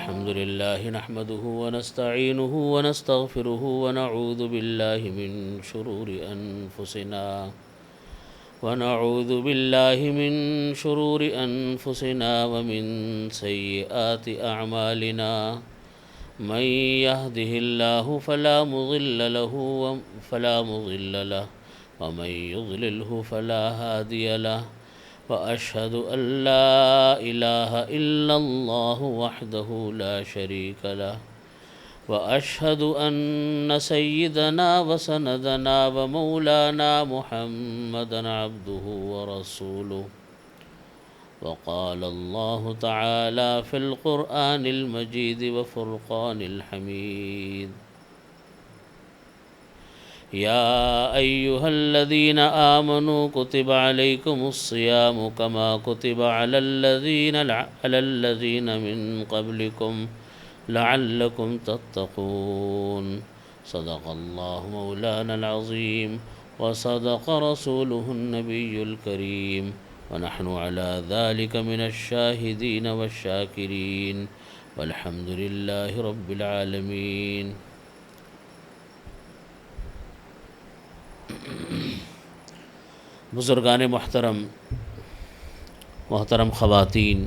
الحمد لله نحمده ونستعينه ونستغفره ونعوذ بالله من شرور أنفسنا ومن سيئات أعمالنا من يهده الله فلا مضل له ومن يضلله فلا هادي له وأشهد أن لا إله إلا الله وحده لا شريك له وأشهد أن سيدنا وسندنا ومولانا محمدا عبده ورسوله وقال الله تعالى في القرآن المجيد وفرقان الحميد يا أيها الذين آمنوا كتب عليكم الصيام كما كتب على الذين من قبلكم لعلكم تتقون صدق الله مولانا العظيم وصدق رسوله النبي الكريم ونحن على ذلك من الشاهدين والشاكرين والحمد لله رب العالمين. بزرگان محترم خواتین،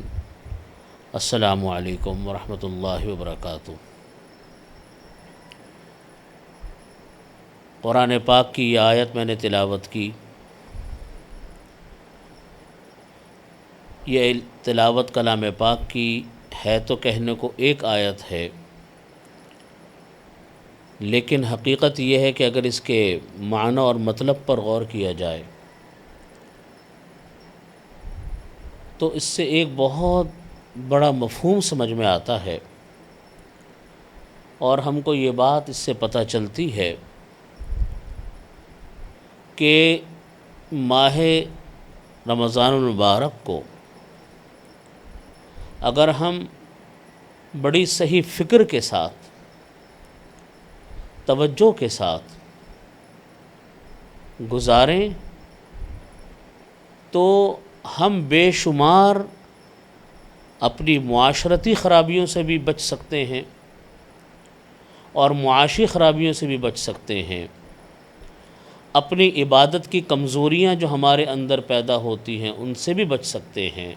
السلام علیکم ورحمۃ اللہ وبرکاتہ. قرآن پاک کی یہ آیت میں نے تلاوت کی. یہ تلاوت کلام پاک کی ہے تو کہنے کو ایک آیت ہے، لیکن حقیقت یہ ہے کہ اگر اس کے معنی اور مطلب پر غور کیا جائے تو اس سے ایک بہت بڑا مفہوم سمجھ میں آتا ہے، اور ہم کو یہ بات اس سے پتہ چلتی ہے کہ ماہ رمضان المبارک کو اگر ہم بڑی صحیح فکر کے ساتھ، توجہ کے ساتھ گزاریں تو ہم بے شمار اپنی معاشرتی خرابیوں سے بھی بچ سکتے ہیں اور معاشی خرابیوں سے بھی بچ سکتے ہیں. اپنی عبادت کی کمزوریاں جو ہمارے اندر پیدا ہوتی ہیں ان سے بھی بچ سکتے ہیں،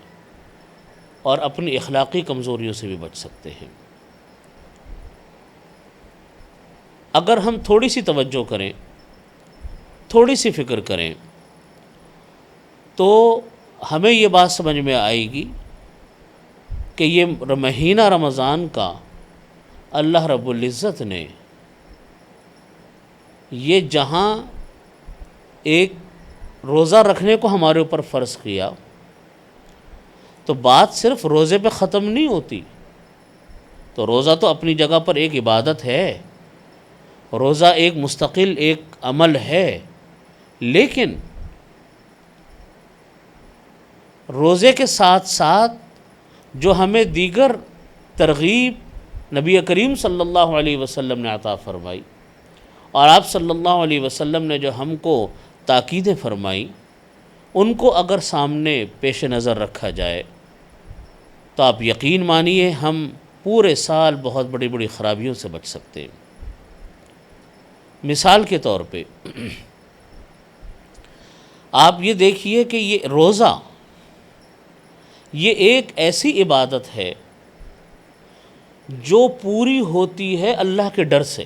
اور اپنی اخلاقی کمزوریوں سے بھی بچ سکتے ہیں. اگر ہم تھوڑی سی توجہ کریں، تھوڑی سی فکر کریں، تو ہمیں یہ بات سمجھ میں آئے گی کہ یہ مہینہ رمضان کا اللہ رب العزت نے یہ جہاں ایک روزہ رکھنے کو ہمارے اوپر فرض کیا تو بات صرف روزے پہ ختم نہیں ہوتی. تو روزہ تو اپنی جگہ پر ایک عبادت ہے، روزہ ایک مستقل ایک عمل ہے، لیکن روزے کے ساتھ ساتھ جو ہمیں دیگر ترغیب نبی کریم صلی اللہ علیہ وسلم نے عطا فرمائی، اور آپ صلی اللہ علیہ وسلم نے جو ہم کو تاکیدیں فرمائی، ان کو اگر سامنے پیش نظر رکھا جائے تو آپ یقین مانیے ہم پورے سال بہت بڑی بڑی خرابیوں سے بچ سکتے ہیں. مثال کے طور پہ آپ یہ دیکھیے کہ یہ روزہ یہ ایک ایسی عبادت ہے جو پوری ہوتی ہے اللہ کے ڈر سے.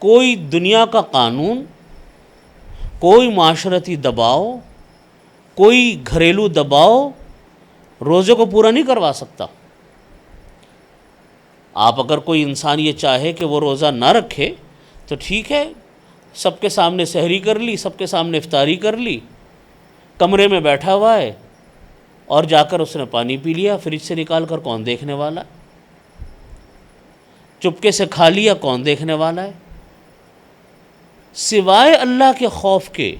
کوئی دنیا کا قانون، کوئی معاشرتی دباؤ، کوئی گھریلو دباؤ روزے کو پورا نہیں کروا سکتا. آپ اگر کوئی انسان یہ چاہے کہ وہ روزہ نہ رکھے تو ٹھیک ہے، سب کے سامنے سحری کر لی، سب کے سامنے افطاری کر لی، کمرے میں بیٹھا ہوا ہے اور جا کر اس نے پانی پی لیا فریج سے نکال کر، کون دیکھنے والا؟ چپکے سے کھا لیا، کون دیکھنے والا ہے؟ سوائے اللہ کے خوف کے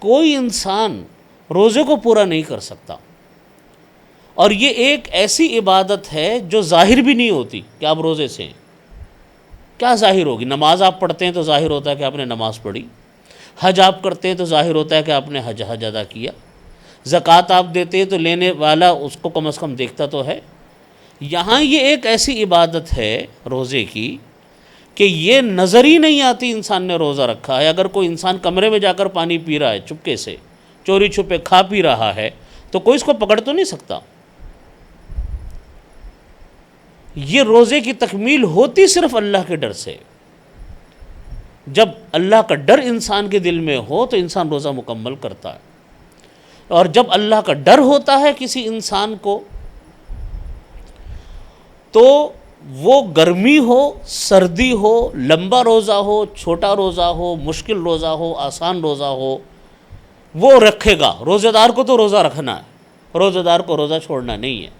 کوئی انسان روزے کو پورا نہیں کر سکتا. اور یہ ایک ایسی عبادت ہے جو ظاہر بھی نہیں ہوتی کہ آپ روزے سے ہیں. کیا ظاہر ہوگی؟ نماز آپ پڑھتے ہیں تو ظاہر ہوتا ہے کہ آپ نے نماز پڑھی، حج آپ کرتے ہیں تو ظاہر ہوتا ہے کہ آپ نے حج ادا کیا، زکوٰۃ آپ دیتے ہیں تو لینے والا اس کو کم از کم دیکھتا تو ہے. یہاں یہ ایک ایسی عبادت ہے روزے کی کہ یہ نظر ہی نہیں آتی انسان نے روزہ رکھا ہے۔ اگر کوئی انسان کمرے میں جا کر پانی پی رہا ہے چپکے سے، چوری چھپے کھا پی رہا ہے، تو کوئی اس کو پکڑ تو نہیں سکتا۔ یہ روزے کی تکمیل ہوتی صرف اللہ کے ڈر سے۔ جب اللہ کا ڈر انسان کے دل میں ہو تو انسان روزہ مکمل کرتا ہے، اور جب اللہ کا ڈر ہوتا ہے کسی انسان کو تو وہ گرمی ہو، سردی ہو، لمبا روزہ ہو، چھوٹا روزہ ہو، مشکل روزہ ہو، آسان روزہ ہو، وہ رکھے گا۔ روزہ دار کو تو روزہ رکھنا ہے، روزہ دار کو روزہ چھوڑنا نہیں ہے،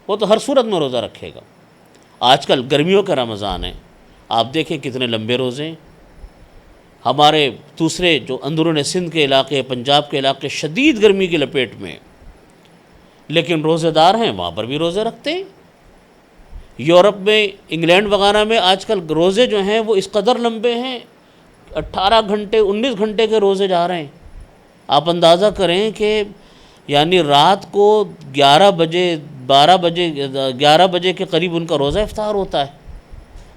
وہ تو ہر صورت میں روزہ رکھے گا۔ آج کل گرمیوں کا رمضان ہے، آپ دیکھیں کتنے لمبے روزے ہیں۔ ہمارے دوسرے جو اندرون سندھ کے علاقے، پنجاب کے علاقے شدید گرمی کی لپیٹ میں، لیکن روزہ دار ہیں، وہاں پر بھی روزے رکھتے ہیں۔ یورپ میں، انگلینڈ وغیرہ میں آج کل روزے جو ہیں وہ اس قدر لمبے ہیں، 18 گھنٹے 19 گھنٹے کے روزے جا رہے ہیں۔ آپ اندازہ کریں کہ یعنی رات کو 11 بجے 11 بجے کے قریب ان کا روزہ افطار ہوتا ہے،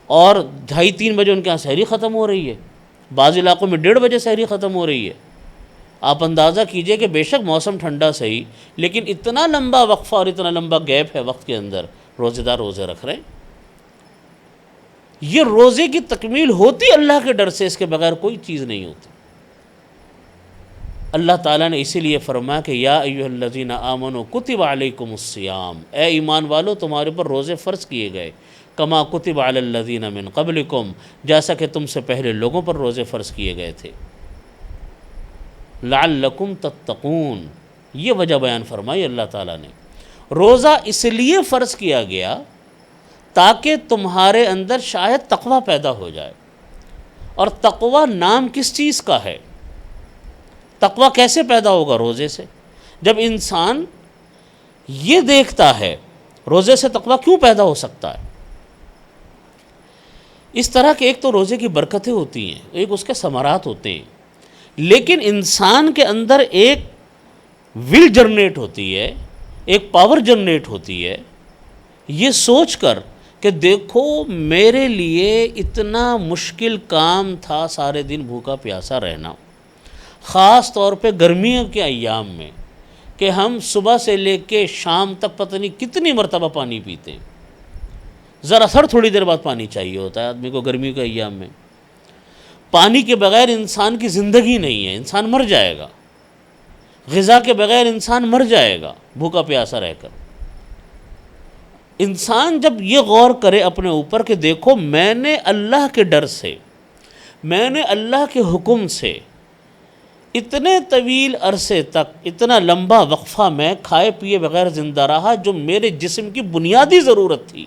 اور 2:30-3 بجے ان کے ہاں سحری ختم ہو رہی ہے، بعض علاقوں میں 1:30 بجے سحری ختم ہو رہی ہے۔ آپ اندازہ کیجئے کہ بے شک موسم ٹھنڈا صحیح، لیکن اتنا لمبا وقفہ اور اتنا لمبا گیپ ہے وقت کے اندر، روزے دار روزے رکھ رہے ہیں۔ یہ روزے کی تکمیل ہوتی اللہ کے ڈر سے، اس کے بغیر کوئی چیز نہیں ہوتی۔ اللہ تعالیٰ نے اسی لیے فرمایا کہ یا ایھا الذین آمنوا کتب علیکم الصیام، اے ایمان والو تمہارے پر روزے فرض کیے گئے، کما کتب علی الذین من قبلکم، جیسا کہ تم سے پہلے لوگوں پر روزے فرض کیے گئے تھے، لعلکم تتقون، یہ وجہ بیان فرمائی اللہ تعالیٰ نے۔ روزہ اس لیے فرض کیا گیا تاکہ تمہارے اندر شاید تقوی پیدا ہو جائے۔ اور تقوی نام کس چیز کا ہے؟ تقوی کیسے پیدا ہوگا؟ روزے سے۔ جب انسان یہ دیکھتا ہے، روزے سے تقوی کیوں پیدا ہو سکتا ہے؟ اس طرح کہ ایک تو روزے کی برکتیں ہوتی ہیں، ایک اس کے ثمرات ہوتے ہیں، لیکن انسان کے اندر ایک ول جنریٹ ہوتی ہے، ایک پاور جنریٹ ہوتی ہے، یہ سوچ کر کہ دیکھو میرے لیے اتنا مشکل کام تھا سارے دن بھوکا پیاسا رہنا، خاص طور پہ گرمیوں کے ایام میں، کہ ہم صبح سے لے کے شام تک پتہ نہیں کتنی مرتبہ پانی پیتے ہیں، ذرا سر تھوڑی دیر بعد پانی چاہیے ہوتا ہے آدمی کو گرمیوں کے ایام میں۔ پانی کے بغیر انسان کی زندگی نہیں ہے، انسان مر جائے گا، غذا کے بغیر انسان مر جائے گا بھوکا پیاسا رہ کر۔ انسان جب یہ غور کرے اپنے اوپر کہ دیکھو میں نے اللہ کے ڈر سے، میں نے اللہ کے حکم سے اتنے طویل عرصے تک، اتنا لمبا وقفہ میں کھائے پیے بغیر زندہ رہا، جو میرے جسم کی بنیادی ضرورت تھی،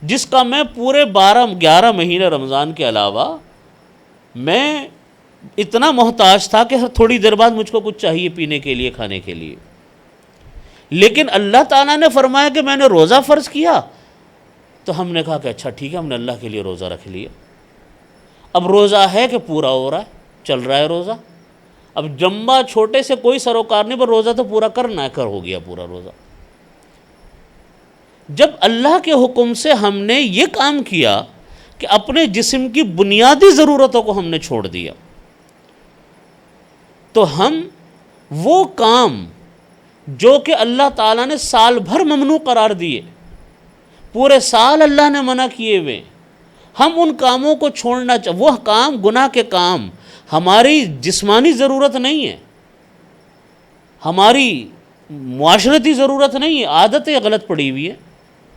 جس کا میں پورے 11 مہینے رمضان کے علاوہ میں اتنا محتاج تھا کہ ہر تھوڑی دیر بعد مجھ کو کچھ چاہیے پینے کے لیے، کھانے کے لیے۔ لیکن اللہ تعالیٰ نے فرمایا کہ میں نے روزہ فرض کیا، تو ہم نے کہا کہ اچھا ٹھیک ہے، ہم نے اللہ کے لیے روزہ رکھ لیا۔ اب روزہ ہے کہ پورا ہو رہا ہے، چل رہا ہے روزہ۔ اب جمبا چھوٹے سے کوئی سروکار نہیں، پر روزہ تو پورا کرنا ہے، ہو گیا پورا روزہ۔ جب اللہ کے حکم سے ہم نے یہ کام کیا کہ اپنے جسم کی بنیادی ضرورتوں کو ہم نے چھوڑ دیا، تو ہم وہ کام جو کہ اللہ تعالیٰ نے سال بھر ممنوع قرار دیے، پورے سال اللہ نے منع کیے ہوئے، ہم ان کاموں کو چھوڑنا وہ کام، گناہ کے کام ہماری جسمانی ضرورت نہیں ہے، ہماری معاشرتی ضرورت نہیں ہے، عادتیں غلط پڑی ہوئی ہیں،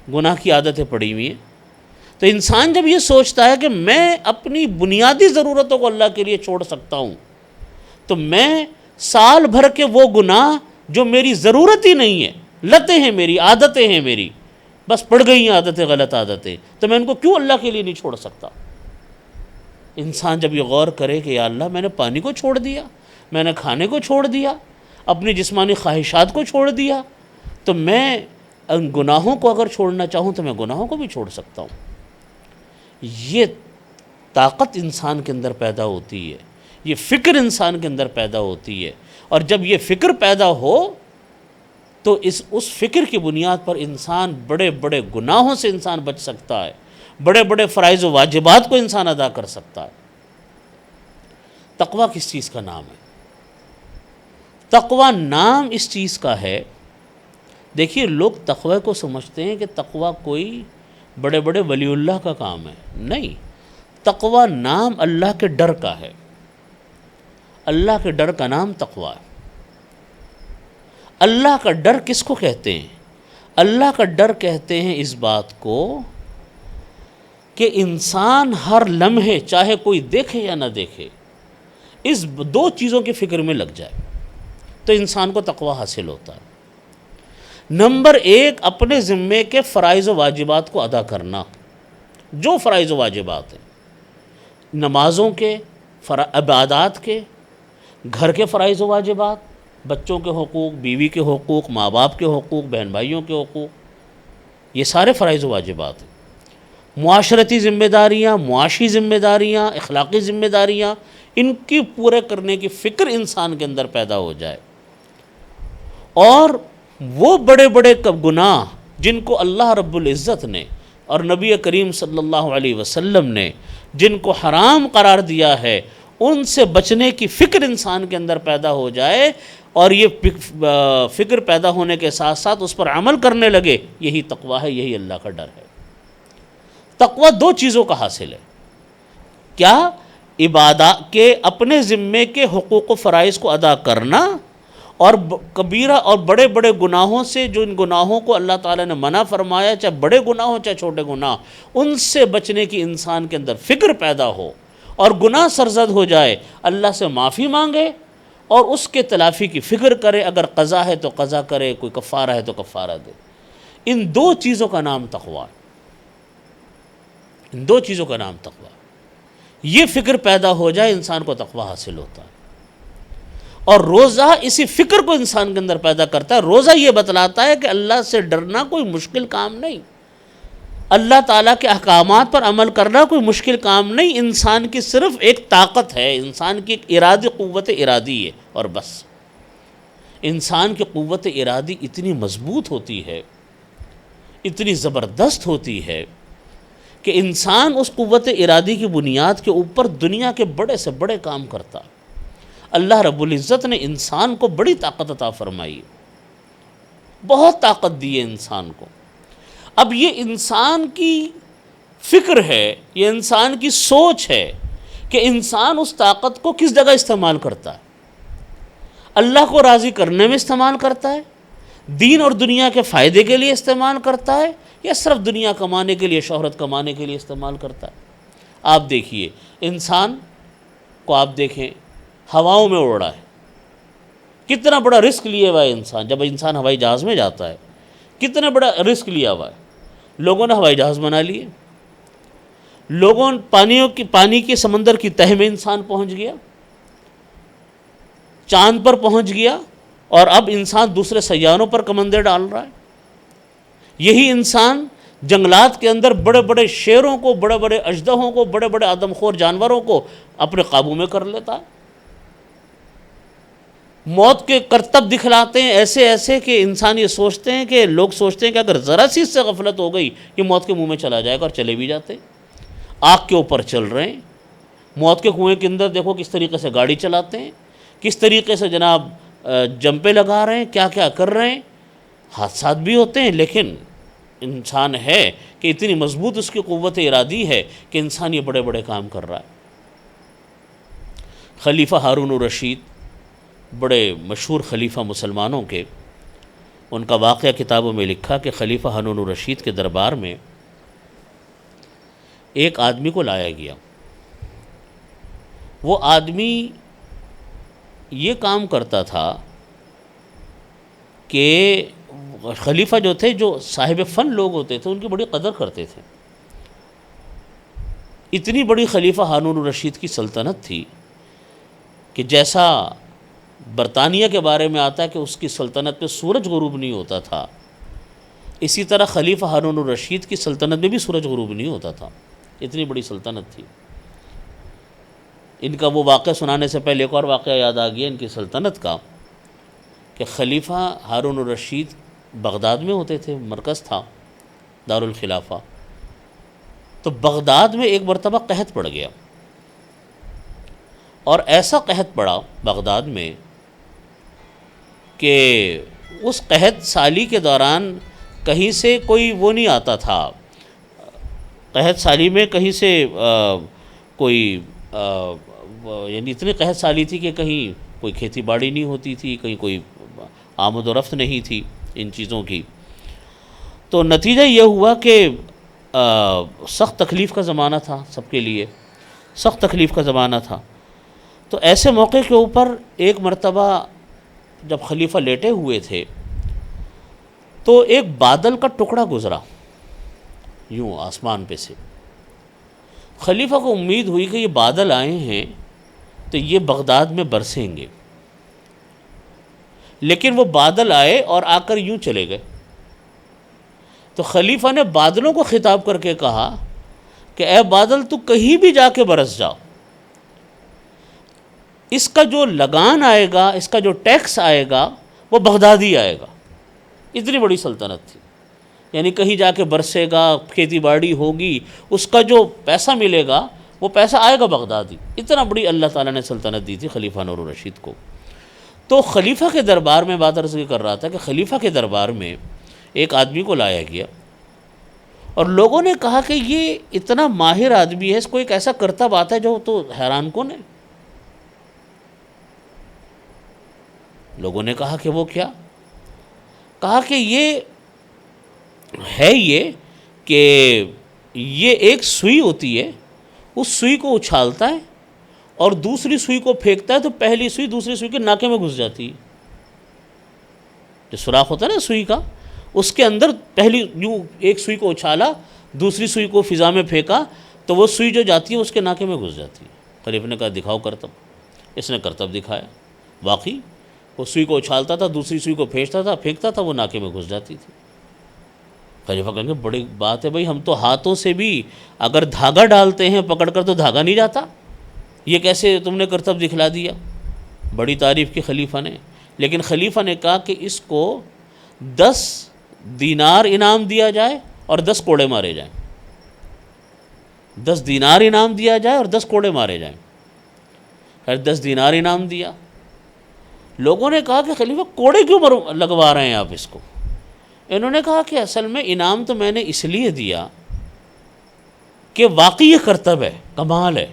گناہ کی عادتیں پڑی ہوئی ہیں۔ تو انسان جب یہ سوچتا ہے کہ میں اپنی بنیادی ضرورتوں کو اللہ کے لیے چھوڑ سکتا ہوں، تو میں سال بھر کے وہ گناہ جو میری ضرورت ہی نہیں ہے، لتیں ہیں میری، عادتیں ہیں میری، بس پڑ گئی ہیں عادتیں، غلط عادتیں، تو میں ان کو کیوں اللہ کے لیے نہیں چھوڑ سکتا؟ انسان جب یہ غور کرے کہ یا اللہ میں نے پانی کو چھوڑ دیا، میں نے کھانے کو چھوڑ دیا، اپنی جسمانی خواہشات کو چھوڑ دیا، تو میں ان گناہوں کو اگر چھوڑنا چاہوں تو میں گناہوں کو بھی چھوڑ سکتا ہوں۔ یہ طاقت انسان کے اندر پیدا ہوتی ہے، یہ فکر انسان کے اندر پیدا ہوتی ہے، اور جب یہ فکر پیدا ہو تو اس فکر کی بنیاد پر انسان بڑے بڑے گناہوں سے انسان بچ سکتا ہے، بڑے بڑے فرائض و واجبات کو انسان ادا کر سکتا ہے۔ تقویٰ کس چیز کا نام ہے؟ تقویٰ نام اس چیز کا ہے، دیکھیے لوگ تقوی کو سمجھتے ہیں کہ تقویٰ کوئی بڑے بڑے ولی اللہ کا کام ہے، نہیں، تقویٰ نام اللہ کے ڈر کا ہے، اللہ کے ڈر کا نام تقویٰ ہے۔ اللہ کا ڈر کس کو کہتے ہیں؟ اللہ کا ڈر کہتے ہیں اس بات کو کہ انسان ہر لمحے چاہے کوئی دیکھے یا نہ دیکھے اس دو چیزوں کی فکر میں لگ جائے تو انسان کو تقویٰ حاصل ہوتا ہے۔ نمبر ایک، اپنے ذمے کے فرائض و واجبات کو ادا کرنا، جو فرائض و واجبات ہیں، نمازوں کے، عبادات کے، گھر کے فرائض و واجبات، بچوں کے حقوق، بیوی کے حقوق، ماں باپ کے حقوق، بہن بھائیوں کے حقوق، یہ سارے فرائض و واجبات ہیں۔ معاشرتی ذمہ داریاں، معاشی ذمہ داریاں، اخلاقی ذمہ داریاں، ان کی پورے کرنے کی فکر انسان کے اندر پیدا ہو جائے، اور وہ بڑے بڑے گناہ جن کو اللہ رب العزت نے اور نبی کریم صلی اللہ علیہ وسلم نے جن کو حرام قرار دیا ہے ان سے بچنے کی فکر انسان کے اندر پیدا ہو جائے، اور یہ فکر پیدا ہونے کے ساتھ ساتھ اس پر عمل کرنے لگے، یہی تقویٰ ہے، یہی اللہ کا ڈر ہے۔ تقویٰ دو چیزوں کا حاصل ہے، کیا؟ عبادات کے اپنے ذمے کے حقوق و فرائض کو ادا کرنا، اور کبیرہ اور بڑے بڑے گناہوں سے، جو ان گناہوں کو اللہ تعالیٰ نے منع فرمایا، چاہے بڑے گناہ ہوں چاہے چھوٹے گناہ، ان سے بچنے کی انسان کے اندر فکر پیدا ہو، اور گناہ سرزد ہو جائے اللہ سے معافی مانگے اور اس کے تلافی کی فکر کرے، اگر قضا ہے تو قضا کرے، کوئی کفارہ ہے تو کفارہ دے۔ ان دو چیزوں کا نام تقویٰ ہے، ان دو چیزوں کا نام تقویٰ۔ یہ فکر پیدا ہو جائے انسان کو تقویٰ حاصل ہوتا ہے، اور روزہ اسی فکر کو انسان کے اندر پیدا کرتا ہے۔ روزہ یہ بتلاتا ہے کہ اللہ سے ڈرنا کوئی مشکل کام نہیں، اللہ تعالیٰ کے احکامات پر عمل کرنا کوئی مشکل کام نہیں، انسان کی صرف ایک طاقت ہے، انسان کی ایک ارادی قوت ارادی ہے، اور بس۔ انسان کی قوت ارادی اتنی مضبوط ہوتی ہے، اتنی زبردست ہوتی ہے کہ انسان اس قوت ارادی کی بنیاد کے اوپر دنیا کے بڑے سے بڑے کام کرتا ہے۔ اللہ رب العزت نے انسان کو بڑی طاقت عطا فرمائی ہے، بہت طاقت دی ہے انسان کو۔ اب یہ انسان کی فکر ہے، یہ انسان کی سوچ ہے کہ انسان اس طاقت کو کس جگہ استعمال کرتا ہے، اللہ کو راضی کرنے میں استعمال کرتا ہے، دین اور دنیا کے فائدے کے لیے استعمال کرتا ہے، یا صرف دنیا کمانے کے لیے، شہرت کمانے کے لیے استعمال کرتا ہے۔ آپ دیکھیے انسان کو، آپ دیکھیں ہواؤں میں اڑ رہا ہے، کتنا بڑا رسک لیا ہوا ہے انسان۔ جب انسان ہوائی جہاز میں جاتا ہے کتنا بڑا رسک لیا ہوا ہے، لوگوں نے ہوائی جہاز بنا لیے، لوگوں پانی کی سمندر کی تہہ میں انسان پہنچ گیا، چاند پر پہنچ گیا، اور اب انسان دوسرے سیاروں پر کمندیں ڈال رہا ہے۔ یہی انسان جنگلات کے اندر بڑے بڑے شیروں کو، بڑے بڑے اژدہوں کو، بڑے بڑے آدم خور جانوروں کو اپنے قابو میں کر لیتا ہے، موت کے کرتب دکھلاتے ہیں ایسے ایسے کہ انسان یہ سوچتے ہیں کہ لوگ سوچتے ہیں کہ اگر ذرا سی اس سے غفلت ہو گئی یہ موت کے منہ میں چلا جائے گا، اور چلے بھی جاتے ہیں، آگ کے اوپر چل رہے ہیں، موت کے کنویں کے اندر دیکھو کس طریقے سے گاڑی چلاتے ہیں، کس طریقے سے جناب جمپیں لگا رہے ہیں، کیا کیا کر رہے ہیں، حادثات بھی ہوتے ہیں، لیکن انسان ہے کہ اتنی مضبوط اس کی قوت ارادی ہے کہ انسان یہ بڑے بڑے کام کر رہا ہے۔ خلیفہ ہارون الرشید، بڑے مشہور خلیفہ مسلمانوں کے، ان کا واقعہ کتابوں میں لکھا کہ خلیفہ ہارون الرشید کے دربار میں ایک آدمی کو لایا گیا۔ وہ آدمی یہ کام کرتا تھا کہ خلیفہ جو تھے، جو صاحب فن لوگ ہوتے تھے، ان کی بڑی قدر کرتے تھے۔ اتنی بڑی خلیفہ ہارون الرشید کی سلطنت تھی کہ جیسا برطانیہ کے بارے میں آتا ہے کہ اس کی سلطنت پہ سورج غروب نہیں ہوتا تھا، اسی طرح خلیفہ ہارون الرشید کی سلطنت میں بھی سورج غروب نہیں ہوتا تھا، اتنی بڑی سلطنت تھی۔ ان کا وہ واقعہ سنانے سے پہلے ایک اور واقعہ یاد آ گیا ان کی سلطنت کا، کہ خلیفہ ہارون الرشید بغداد میں ہوتے تھے، مرکز تھا دارالخلافہ. تو بغداد میں ایک مرتبہ قحط پڑ گیا، اور ایسا قحط پڑا بغداد میں کہ اس قحط سالی کے دوران کہیں سے کوئی وہ نہیں آتا تھا. قحط سالی میں کہیں سے کوئی یعنی اتنی قحط سالی تھی کہ کہیں کوئی کھیتی باڑی نہیں ہوتی تھی، کہیں کوئی آمد و رفت نہیں تھی ان چیزوں کی. تو نتیجہ یہ ہوا کہ سخت تکلیف کا زمانہ تھا، سب کے لیے سخت تکلیف کا زمانہ تھا. تو ایسے موقع کے اوپر ایک مرتبہ جب خلیفہ لیٹے ہوئے تھے تو ایک بادل کا ٹکڑا گزرا یوں آسمان پہ سے. خلیفہ کو امید ہوئی کہ یہ بادل آئے ہیں تو یہ بغداد میں برسیں گے، لیکن وہ بادل آئے اور آ کر یوں چلے گئے. تو خلیفہ نے بادلوں کو خطاب کر کے کہا کہ اے بادل تو کہیں بھی جا کے برس جاؤ، اس کا جو لگان آئے گا، اس کا جو ٹیکس آئے گا وہ بغدادی آئے گا. اتنی بڑی سلطنت تھی، یعنی کہیں جا کے برسے گا، کھیتی باڑی ہوگی، اس کا جو پیسہ ملے گا وہ پیسہ آئے گا بغدادی. اتنا بڑی اللہ تعالیٰ نے سلطنت دی تھی خلیفہ ہارون الرشید کو. تو خلیفہ کے دربار میں بات عرض کر رہا تھا کہ خلیفہ کے دربار میں ایک آدمی کو لایا گیا اور لوگوں نے کہا کہ یہ اتنا ماہر آدمی ہے، اس کو ایک ایسا کرتب آتا ہے جو تو حیران کن ہے. لوگوں نے کہا کہ وہ کیا؟ کہا کہ یہ ہے یہ کہ یہ ایک سوئی ہوتی ہے، اس سوئی کو اچھالتا ہے اور دوسری سوئی کو پھینکتا ہے تو پہلی سوئی دوسری سوئی کے ناکے میں گھس جاتی ہے. جو سوراخ ہوتا ہے نا سوئی کا، اس کے اندر پہلی یوں ایک سوئی کو اچھالا، دوسری سوئی کو فضا میں پھینکا تو وہ سوئی جو جاتی ہے اس کے ناکے میں گھس جاتی ہے. خلیفہ نے کہا دکھاؤ کرتب. اس نے کرتب دکھایا، واقعی وہ سوئی کو اچھالتا تھا، دوسری سوئی کو پھینکتا تھا وہ ناکے میں گھس جاتی تھی. خلیفہ کہیں گے بڑی بات ہے بھائی، ہم تو ہاتھوں سے بھی اگر دھاگا ڈالتے ہیں پکڑ کر تو دھاگا نہیں جاتا، یہ کیسے تم نے کرتب دکھلا دیا؟ بڑی تعریف کی خلیفہ نے. لیکن خلیفہ نے کہا کہ اس کو 10 دینار انعام دیا جائے اور 10 کوڑے مارے جائیں. 10 دینار انعام دیا جائے اور 10 کوڑے مارے جائیں. خیر 10 دینار انعام دیا. لوگوں نے کہا کہ خلیفہ کوڑے کیوں لگوا رہے ہیں آپ اس کو؟ انہوں نے کہا کہ اصل میں انعام تو میں نے اس لیے دیا کہ واقعی یہ کرتب ہے، کمال ہے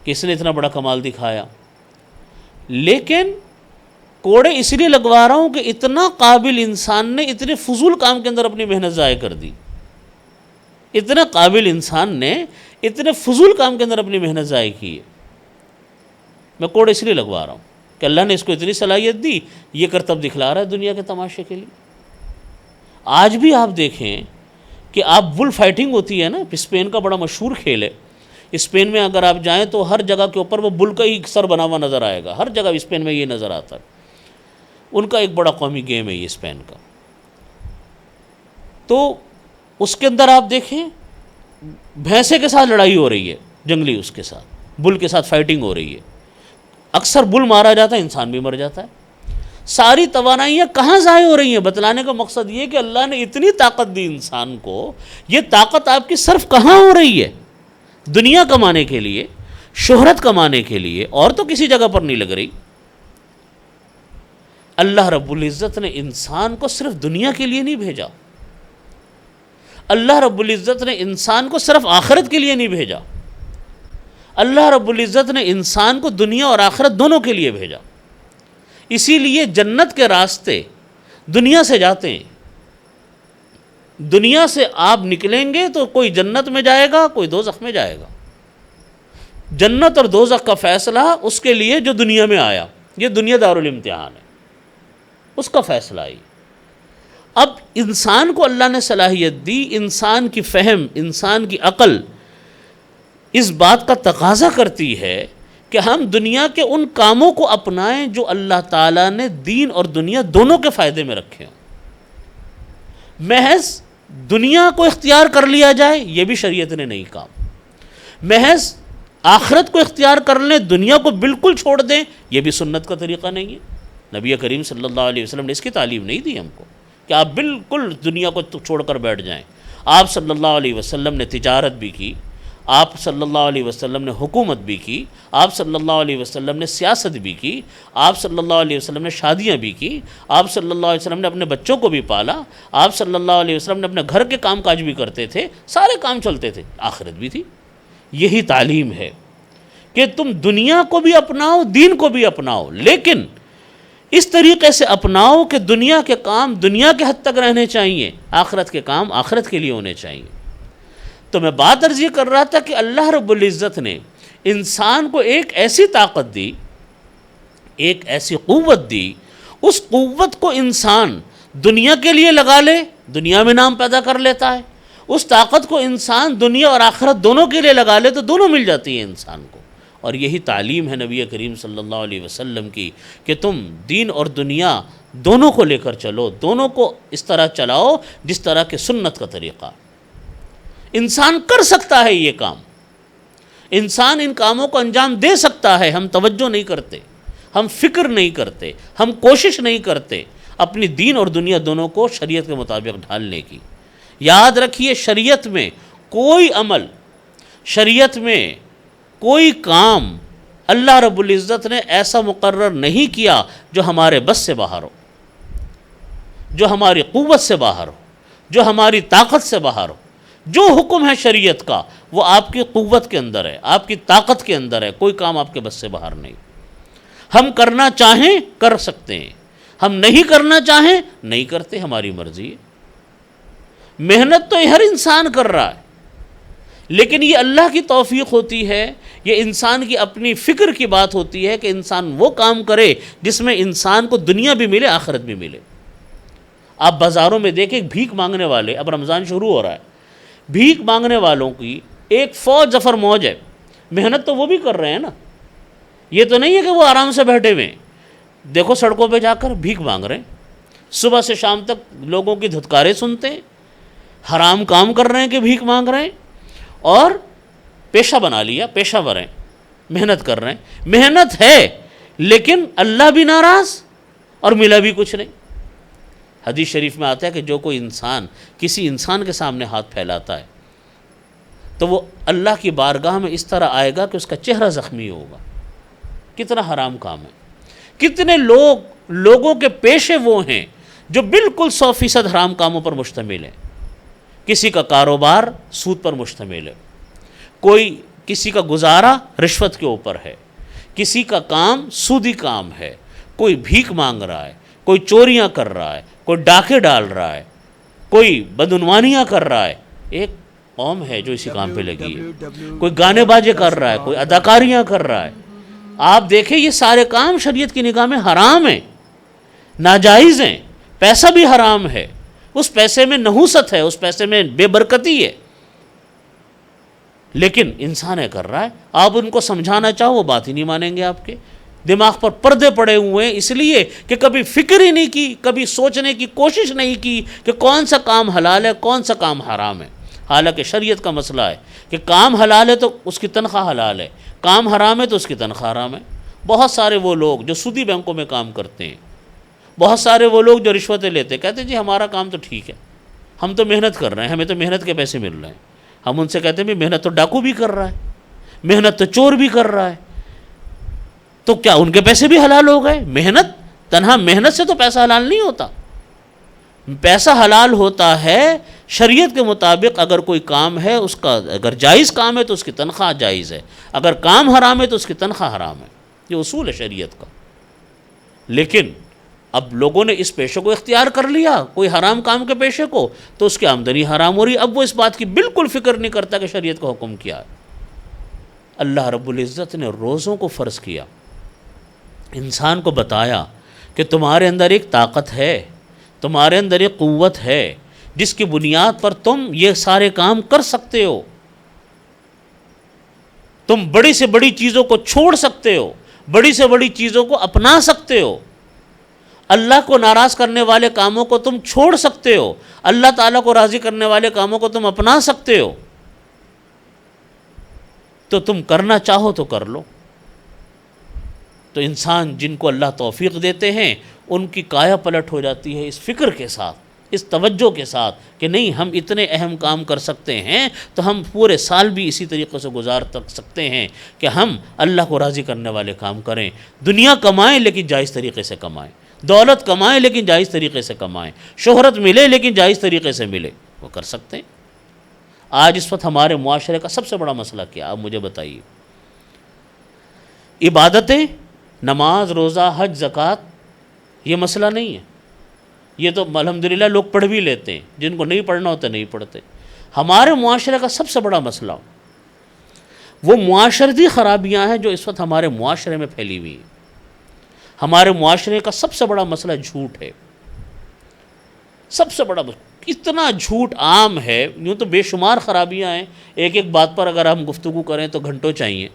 کہ اس نے اتنا بڑا کمال دکھایا، لیکن کوڑے اس لیے لگوا رہا ہوں کہ اتنا قابل انسان نے اتنے فضول کام کے اندر اپنی محنت ضائع کر دی. اتنا قابل انسان نے اتنے فضول کام کے اندر اپنی محنت ضائع کی ہے. میں کوڑے اس لیے لگوا رہا ہوں کہ اللہ نے اس کو اتنی صلاحیت دی، یہ کرتب دکھلا رہا ہے دنیا کے تماشے کے لیے. آج بھی آپ دیکھیں کہ آپ بل فائٹنگ ہوتی ہے نا، اسپین کا بڑا مشہور کھیل ہے. اسپین میں اگر آپ جائیں تو ہر جگہ کے اوپر وہ بل کا ہی سر بنا ہوا نظر آئے گا، ہر جگہ اسپین میں یہ نظر آتا ہے. ان کا ایک بڑا قومی گیم ہے یہ اسپین کا. تو اس کے اندر آپ دیکھیں بھینسے کے ساتھ لڑائی ہو رہی ہے، جنگلی اس کے ساتھ بل کے ساتھ فائٹنگ ہو رہی ہے. اکثر بل مارا جاتا ہے، انسان بھی مر جاتا ہے. ساری توانائیاں کہاں ضائع ہو رہی ہیں؟ بتلانے کا مقصد یہ کہ اللہ نے اتنی طاقت دی انسان کو، یہ طاقت آپ کی صرف کہاں ہو رہی ہے؟ دنیا کمانے کے لیے، شہرت کمانے کے لیے، اور تو کسی جگہ پر نہیں لگ رہی. اللہ رب العزت نے انسان کو صرف دنیا کے لیے نہیں بھیجا. اللہ رب العزت نے انسان کو صرف آخرت کے لیے نہیں بھیجا. اللہ رب العزت نے انسان کو دنیا اور آخرت دونوں کے لیے بھیجا. اسی لیے جنت کے راستے دنیا سے جاتے ہیں. دنیا سے آپ نکلیں گے تو کوئی جنت میں جائے گا، کوئی دوزخ میں جائے گا. جنت اور دوزخ کا فیصلہ اس کے لیے جو دنیا میں آیا. یہ دنیا دارالامتحان ہے، اس کا فیصلہ ہی. اب انسان کو اللہ نے صلاحیت دی، انسان کی فہم، انسان کی عقل اس بات کا تقاضا کرتی ہے کہ ہم دنیا کے ان کاموں کو اپنائیں جو اللہ تعالیٰ نے دین اور دنیا دونوں کے فائدے میں رکھے ہوں. محض دنیا کو اختیار کر لیا جائے یہ بھی شریعت نے نہیں کہا. محض آخرت کو اختیار کر لیں، دنیا کو بالکل چھوڑ دیں، یہ بھی سنت کا طریقہ نہیں ہے. نبی کریم صلی اللہ علیہ وسلم نے اس کی تعلیم نہیں دی ہم کو کہ آپ بالکل دنیا کو چھوڑ کر بیٹھ جائیں۔ آپ صلی اللہ علیہ وسلم نے تجارت بھی کی، آپ صلی اللہ علیہ وسلم نے حکومت بھی کی، آپ صلی اللہ علیہ وسلم نے سیاست بھی کی، آپ صلی اللہ علیہ وسلم نے شادیاں بھی کی، آپ صلی اللہ علیہ وسلم نے اپنے بچوں کو بھی پالا، آپ صلی اللہ علیہ وسلم نے اپنے گھر کے کام کاج بھی کرتے تھے، سارے کام چلتے تھے، آخرت بھی تھی۔ یہی تعلیم ہے کہ تم دنیا کو بھی اپناؤ، دین کو بھی اپناؤ، لیکن اس طریقے سے اپناؤ کہ دنیا کے کام دنیا کے حد تک رہنے چاہیے، آخرت کے کام آخرت کے لیے ہونے چاہیے۔ تو میں بات عرض یہ کر رہا تھا کہ اللہ رب العزت نے انسان کو ایک ایسی طاقت دی، ایک ایسی قوت دی، اس قوت کو انسان دنیا کے لیے لگا لے، دنیا میں نام پیدا کر لیتا ہے، اس طاقت کو انسان دنیا اور آخرت دونوں کے لیے لگا لے تو دونوں مل جاتی ہیں انسان کو۔ اور یہی تعلیم ہے نبی کریم صلی اللہ علیہ وسلم کی کہ تم دین اور دنیا دونوں کو لے کر چلو، دونوں کو اس طرح چلاؤ جس طرح کہ سنت کا طریقہ۔ انسان کر سکتا ہے یہ کام، انسان ان کاموں کو انجام دے سکتا ہے، ہم توجہ نہیں کرتے، ہم فکر نہیں کرتے، ہم کوشش نہیں کرتے اپنی دین اور دنیا دونوں کو شریعت کے مطابق ڈھالنے کی۔ یاد رکھیے شریعت میں کوئی عمل، شریعت میں کوئی کام اللہ رب العزت نے ایسا مقرر نہیں کیا جو ہمارے بس سے باہر ہو، جو ہماری قوت سے باہر ہو، جو ہماری طاقت سے باہر ہو۔ جو حکم ہے شریعت کا وہ آپ کی قوت کے اندر ہے، آپ کی طاقت کے اندر ہے، کوئی کام آپ کے بس سے باہر نہیں۔ ہم کرنا چاہیں کر سکتے ہیں، ہم نہیں کرنا چاہیں نہیں کرتے، ہماری مرضی ہے۔ محنت تو ہر انسان کر رہا ہے، لیکن یہ اللہ کی توفیق ہوتی ہے، یہ انسان کی اپنی فکر کی بات ہوتی ہے کہ انسان وہ کام کرے جس میں انسان کو دنیا بھی ملے، آخرت بھی ملے۔ آپ بازاروں میں دیکھیں بھیک مانگنے والے، اب رمضان شروع ہو رہا ہے، بھیک مانگنے والوں کی ایک فوج ظفر موج ہے۔ محنت تو وہ بھی کر رہے ہیں نا، یہ تو نہیں ہے کہ وہ آرام سے بیٹھے ہوئے ہیں۔ دیکھو سڑکوں پہ جا کر بھیک مانگ رہے ہیں، صبح سے شام تک لوگوں کی دھتکاریں سنتے ہیں، حرام کام کر رہے ہیں کہ بھیک مانگ رہے ہیں، اور پیشہ بنا لیا، پیشہ ور ہیں، محنت کر رہے ہیں۔ محنت ہے لیکن اللہ بھی ناراض اور ملا بھی کچھ نہیں۔ حدیث شریف میں آتا ہے کہ جو کوئی انسان کسی انسان کے سامنے ہاتھ پھیلاتا ہے تو وہ اللہ کی بارگاہ میں اس طرح آئے گا کہ اس کا چہرہ زخمی ہوگا۔ کتنا حرام کام ہے، کتنے لوگوں کے پیشے وہ ہیں جو بالکل 100% حرام کاموں پر مشتمل ہیں۔ کسی کا کاروبار سود پر مشتمل ہے، کسی کا گزارا رشوت کے اوپر ہے، کسی کا کام سودی کام ہے، کوئی بھیک مانگ رہا ہے، کوئی چوریاں کر رہا ہے، کوئی ڈاکے ڈال رہا ہے، کوئی بدعنوانیاں کر رہا ہے۔ ایک قوم ہے جو اسی کام پہ لگی ہے، کوئی گانے باجے کر رہا ہے، کوئی اداکاریاں کر رہا ہے۔ آپ دیکھیں یہ سارے کام شریعت کی نگاہ میں حرام ہیں، ناجائز ہیں، پیسہ بھی حرام ہے، اس پیسے میں نحوست ہے، اس پیسے میں بے برکتی ہے، لیکن انسان ہے کر رہا ہے۔ آپ ان کو سمجھانا چاہو وہ بات ہی نہیں مانیں گے، آپ کے دماغ پر پردے پڑے ہوئے ہیں، اس لیے کہ کبھی فکر ہی نہیں کی، کبھی سوچنے کی کوشش نہیں کی کہ کون سا کام حلال ہے، کون سا کام حرام ہے۔ حالانکہ شریعت کا مسئلہ ہے کہ کام حلال ہے تو اس کی تنخواہ حلال ہے، کام حرام ہے تو اس کی تنخواہ حرام ہے۔ بہت سارے وہ لوگ جو سودی بینکوں میں کام کرتے ہیں، بہت سارے وہ لوگ جو رشوتیں لیتے ہیں، کہتے ہیں جی ہمارا کام تو ٹھیک ہے، ہم تو محنت کر رہے ہیں، ہمیں تو محنت کے پیسے مل رہے ہیں۔ ہم ان سے کہتے ہیں بھی محنت تو ڈاکو بھی کر رہا ہے، محنت تو چور بھی کر رہا ہے، تو کیا ان کے پیسے بھی حلال ہو گئے؟ تنہا محنت سے تو پیسہ حلال نہیں ہوتا۔ پیسہ حلال ہوتا ہے شریعت کے مطابق، اگر کوئی کام ہے اس کا اگر جائز کام ہے تو اس کی تنخواہ جائز ہے، اگر کام حرام ہے تو اس کی تنخواہ حرام ہے۔ یہ اصول ہے شریعت کا۔ لیکن اب لوگوں نے اس پیشے کو اختیار کر لیا، کوئی حرام کام کے پیشے کو، تو اس کی آمدنی حرام ہو رہی۔ اب وہ اس بات کی بالکل فکر نہیں کرتا کہ شریعت کا حکم کیا ہے۔ اللہ رب العزت نے روزوں کو فرض کیا، انسان کو بتایا کہ تمہارے اندر ایک طاقت ہے، تمہارے اندر ایک قوت ہے جس کی بنیاد پر تم یہ سارے کام کر سکتے ہو، تم بڑی سے بڑی چیزوں کو چھوڑ سکتے ہو، بڑی سے بڑی چیزوں کو اپنا سکتے ہو، اللہ کو ناراض کرنے والے کاموں کو تم چھوڑ سکتے ہو، اللہ تعالیٰ کو راضی کرنے والے کاموں کو تم اپنا سکتے ہو، تو تم کرنا چاہو تو کر لو۔ تو انسان جن کو اللہ توفیق دیتے ہیں ان کی کایا پلٹ ہو جاتی ہے اس فکر کے ساتھ، اس توجہ کے ساتھ کہ نہیں ہم اتنے اہم کام کر سکتے ہیں تو ہم پورے سال بھی اسی طریقے سے گزار سکتے ہیں کہ ہم اللہ کو راضی کرنے والے کام کریں، دنیا کمائیں لیکن جائز طریقے سے کمائیں، دولت کمائیں لیکن جائز طریقے سے کمائیں، شہرت ملے لیکن جائز طریقے سے ملے، وہ کر سکتے ہیں۔ آج اس وقت ہمارے معاشرے کا سب سے بڑا مسئلہ کیا، آپ مجھے بتائیے؟ عبادتیں، نماز، روزہ، حج، زکوٰۃ، یہ مسئلہ نہیں ہے، یہ تو الحمدللہ لوگ پڑھ بھی لیتے ہیں، جن کو نہیں پڑھنا ہوتا نہیں پڑھتے۔ ہمارے معاشرے کا سب سے بڑا مسئلہ وہ معاشرتی خرابیاں ہیں جو اس وقت ہمارے معاشرے میں پھیلی ہوئی ہیں۔ ہمارے معاشرے کا سب سے بڑا مسئلہ جھوٹ ہے، سب سے بڑا اتنا جھوٹ عام ہے، یوں تو بے شمار خرابیاں ہیں، ایک ایک بات پر اگر ہم گفتگو کریں تو گھنٹوں چاہیے،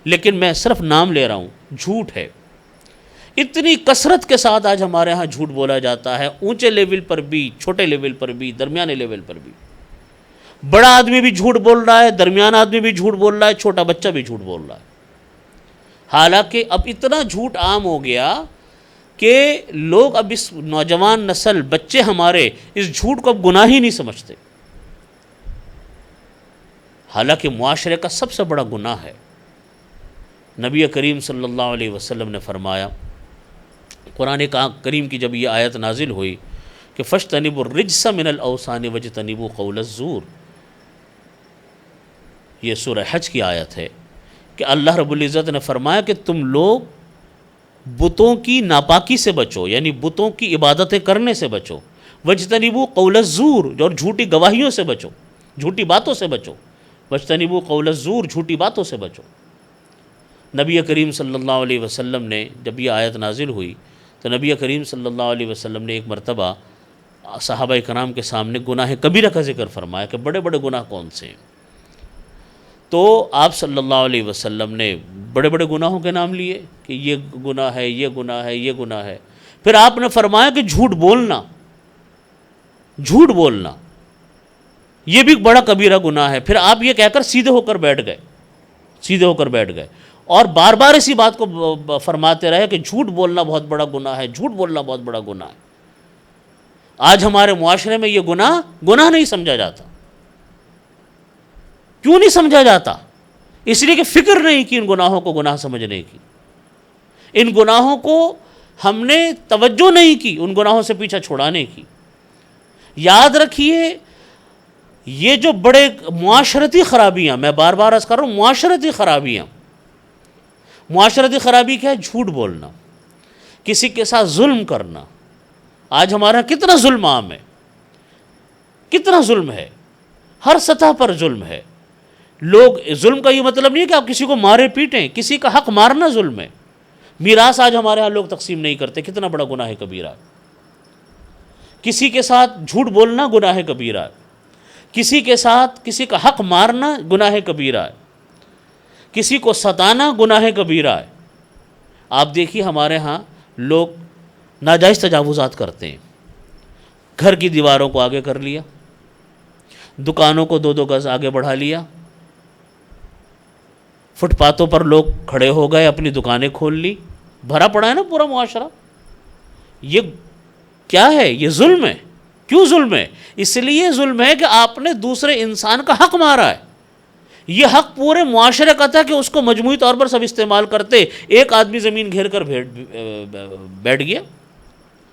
لیکن میں صرف نام لے رہا ہوں۔ جھوٹ ہے، اتنی کثرت کے ساتھ آج ہمارے ہاں جھوٹ بولا جاتا ہے، اونچے لیول پر بھی، چھوٹے لیول پر بھی، درمیانے لیول پر بھی۔ بڑا آدمی بھی جھوٹ بول رہا ہے، درمیانہ آدمی بھی جھوٹ بول رہا ہے، چھوٹا بچہ بھی جھوٹ بول رہا ہے۔ حالانکہ اب اتنا جھوٹ عام ہو گیا کہ لوگ اب اس نوجوان نسل، بچے ہمارے اس جھوٹ کو اب گناہ ہی نہیں سمجھتے، حالانکہ معاشرے کا سب سے بڑا گناہ ہے۔ نبی کریم صلی اللہ علیہ وسلم نے فرمایا، قرآن کریم کی جب یہ آیت نازل ہوئی کہ فَاجْتَنِبُوا الرِّجْسَ مِنَ الْأَوْثَانِ وَاجْتَنِبُوا قَوْلَ الزُّورِ، یہ سورہ حج کی آیت ہے کہ اللہ رب العزت نے فرمایا کہ تم لوگ بتوں کی ناپاکی سے بچو، یعنی بتوں کی عبادتیں کرنے سے بچو، وَاجْتَنِبُوا قَوْلَ الزُّورِ، اور جھوٹی گواہیوں سے بچو، جھوٹی باتوں سے بچو، وَاجْتَنِبُوا قَوْلَ الزُّورِ، جھوٹی باتوں سے بچو۔ نبی کریم صلی اللہ علیہ وسلم نے جب یہ آیت نازل ہوئی تو نبی کریم صلی اللہ علیہ وسلم نے ایک مرتبہ صحابہ کرام کے سامنے گناہ کبیرہ کا ذکر فرمایا کہ بڑے بڑے گناہ کون سے ہیں، تو آپ صلی اللہ علیہ وسلم نے بڑے بڑے گناہوں کے نام لیے کہ یہ گناہ ہے، یہ گناہ ہے، یہ گناہ ہے۔ پھر آپ نے فرمایا کہ جھوٹ بولنا، جھوٹ بولنا یہ بھی بڑا کبیرہ گناہ ہے۔ پھر آپ یہ کہہ کر سیدھے ہو کر بیٹھ گئے، سیدھے ہو کر بیٹھ گئے، اور بار بار اسی بات کو فرماتے رہے کہ جھوٹ بولنا بہت بڑا گناہ ہے، جھوٹ بولنا بہت بڑا گناہ ہے۔ آج ہمارے معاشرے میں یہ گناہ نہیں سمجھا جاتا۔ کیوں نہیں سمجھا جاتا؟ اس لیے کہ فکر نہیں کی ان گناہوں کو گناہ سمجھنے کی، ان گناہوں کو ہم نے توجہ نہیں کی، ان گناہوں سے پیچھا چھڑانے کی۔ یاد رکھیے، یہ جو بڑے معاشرتی خرابیاں، میں بار بار عرض کر رہا ہوں، معاشرتی خرابیاں، معاشرتی خرابی کیا ہے؟ جھوٹ بولنا، کسی کے ساتھ ظلم کرنا۔ آج ہمارا کتنا ظلم عام ہے، کتنا ظلم ہے، ہر سطح پر ظلم ہے۔ لوگ، ظلم کا یہ مطلب نہیں ہے کہ آپ کسی کو مارے پیٹیں، کسی کا حق مارنا ظلم ہے۔ میراث آج ہمارے ہاں لوگ تقسیم نہیں کرتے، کتنا بڑا گناہ کبیرہ ہے۔ کسی کے ساتھ جھوٹ بولنا گناہ کبیرہ ہے، کسی کے ساتھ کسی کا حق مارنا گناہ کبیرہ ہے، کسی کو ستانا گناہ کبیرہ ہے۔ آپ دیکھیے ہمارے ہاں لوگ ناجائز تجاوزات کرتے ہیں، گھر کی دیواروں کو آگے کر لیا، دکانوں کو 2-2 گز آگے بڑھا لیا، فٹ پاتھوں پر لوگ کھڑے ہو گئے، اپنی دکانیں کھول لی، بھرا پڑا ہے نا پورا معاشرہ۔ یہ کیا ہے؟ یہ ظلم ہے۔ کیوں ظلم ہے؟ اس لیے ظلم ہے کہ آپ نے دوسرے انسان کا حق مارا ہے۔ یہ حق پورے معاشرے کا تھا کہ اس کو مجموعی طور پر سب استعمال کرتے، ایک آدمی زمین گھیر کر بیٹھ گیا۔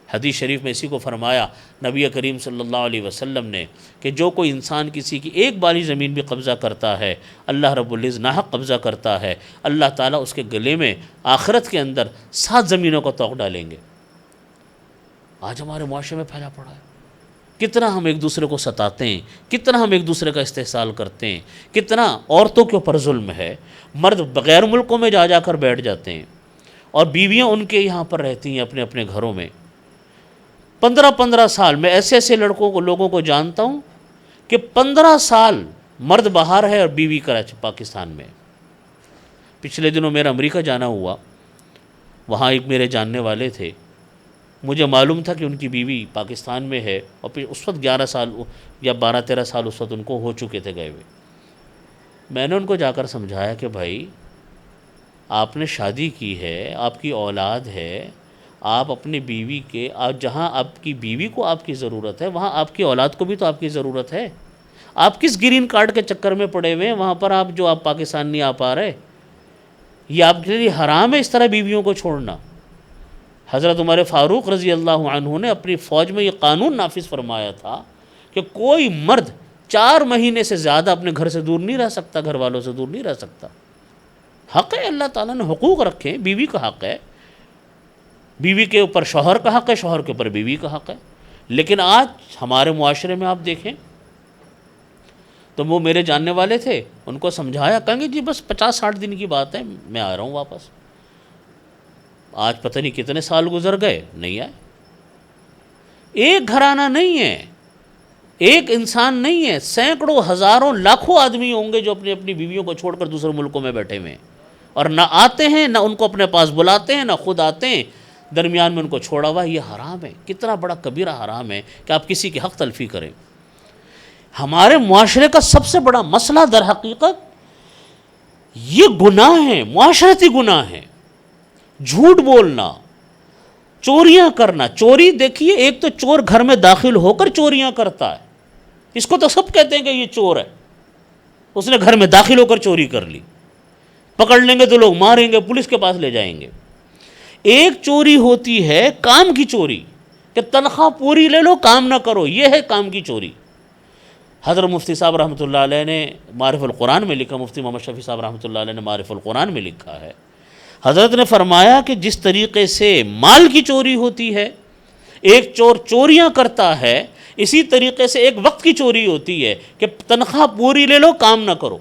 حدیث شریف میں اسی کو فرمایا نبی کریم صلی اللہ علیہ وسلم نے کہ جو کوئی انسان کسی کی ایک بالی زمین بھی قبضہ کرتا ہے، اللہ رب العزت ناحق قبضہ کرتا ہے، اللہ تعالیٰ اس کے گلے میں آخرت کے اندر 7 زمینوں کا طوق ڈالیں گے۔ آج ہمارے معاشرے میں پھیلا پڑا ہے، کتنا ہم ایک دوسرے کو ستاتے ہیں، کتنا ہم ایک دوسرے کا استحصال کرتے ہیں، کتنا عورتوں کے اوپر ظلم ہے۔ مرد بغیر ملکوں میں جا کر بیٹھ جاتے ہیں اور بیویاں ان کے یہاں پر رہتی ہیں اپنے اپنے گھروں میں 15 سال۔ میں ایسے لوگوں کو جانتا ہوں کہ 15 سال مرد باہر ہے اور بیوی کراچی پاکستان میں۔ پچھلے دنوں میرا امریکہ جانا ہوا، وہاں ایک میرے جاننے والے تھے، مجھے معلوم تھا کہ ان کی بیوی پاکستان میں ہے، اور پھر اس وقت 11 سال یا 12-13 سال اس وقت ان کو ہو چکے تھے گئے ہوئے۔ میں نے ان کو جا کر سمجھایا کہ بھائی آپ نے شادی کی ہے، آپ کی اولاد ہے، آپ اپنی بیوی کے جہاں آپ کی بیوی کو آپ کی ضرورت ہے وہاں آپ کی اولاد کو بھی تو آپ کی ضرورت ہے۔ آپ کس گرین کارڈ کے چکر میں پڑے ہوئے ہیں وہاں پر آپ پاکستان نہیں آ پا رہے؟ یہ آپ کے لیے حرام ہے اس طرح بیویوں کو چھوڑنا۔ حضرت عمر فاروق رضی اللہ عنہ نے اپنی فوج میں یہ قانون نافذ فرمایا تھا کہ کوئی مرد 4 مہینے سے زیادہ اپنے گھر سے دور نہیں رہ سکتا، گھر والوں سے دور نہیں رہ سکتا۔ حق ہے، اللہ تعالیٰ نے حقوق رکھے، بیوی کا حق ہے، بیوی کے اوپر شوہر کا حق ہے، شوہر کے اوپر بیوی کا حق ہے۔ لیکن آج ہمارے معاشرے میں آپ دیکھیں تو وہ میرے جاننے والے تھے، ان کو سمجھایا، کہیں گے جی بس 50-60 دن کی بات ہے، میں آ رہا ہوں واپس۔ آج پتہ نہیں کتنے سال گزر گئے، نہیں آئے۔ ایک گھرانہ نہیں ہے، ایک انسان نہیں ہے، سینکڑوں، ہزاروں، لاکھوں آدمی ہوں گے جو اپنی اپنی بیویوں کو چھوڑ کر دوسرے ملکوں میں بیٹھے ہوئے ہیں، اور نہ آتے ہیں، نہ ان کو اپنے پاس بلاتے ہیں، نہ خود آتے ہیں، درمیان میں ان کو چھوڑا ہوا۔ یہ حرام ہے، کتنا بڑا کبیرہ حرام ہے کہ آپ کسی کی حق تلفی کریں۔ ہمارے معاشرے کا سب سے بڑا مسئلہ در حقیقت یہ گناہ ہے، معاشرتی گناہ ہے۔ جھوٹ بولنا، چوریاں کرنا۔ چوری دیکھیے، ایک تو چور گھر میں داخل ہو کر چوریاں کرتا ہے، اس کو تو سب کہتے ہیں کہ یہ چور ہے، اس نے گھر میں داخل ہو کر چوری کر لی، پکڑ لیں گے تو لوگ ماریں گے، پولیس کے پاس لے جائیں گے۔ ایک چوری ہوتی ہے کام کی چوری، کہ تنخواہ پوری لے لو، کام نہ کرو، یہ ہے کام کی چوری۔ حضرت مفتی صاحب رحمۃ اللہ علیہ نے معارف القرآن میں لکھا، مفتی محمد شفیع صاحب رحمۃ اللہ علیہ نے معارف القرآن میں لکھا ہے، حضرت نے فرمایا کہ جس طریقے سے مال کی چوری ہوتی ہے، ایک چور چوریاں کرتا ہے، اسی طریقے سے ایک وقت کی چوری ہوتی ہے کہ تنخواہ پوری لے لو، کام نہ کرو۔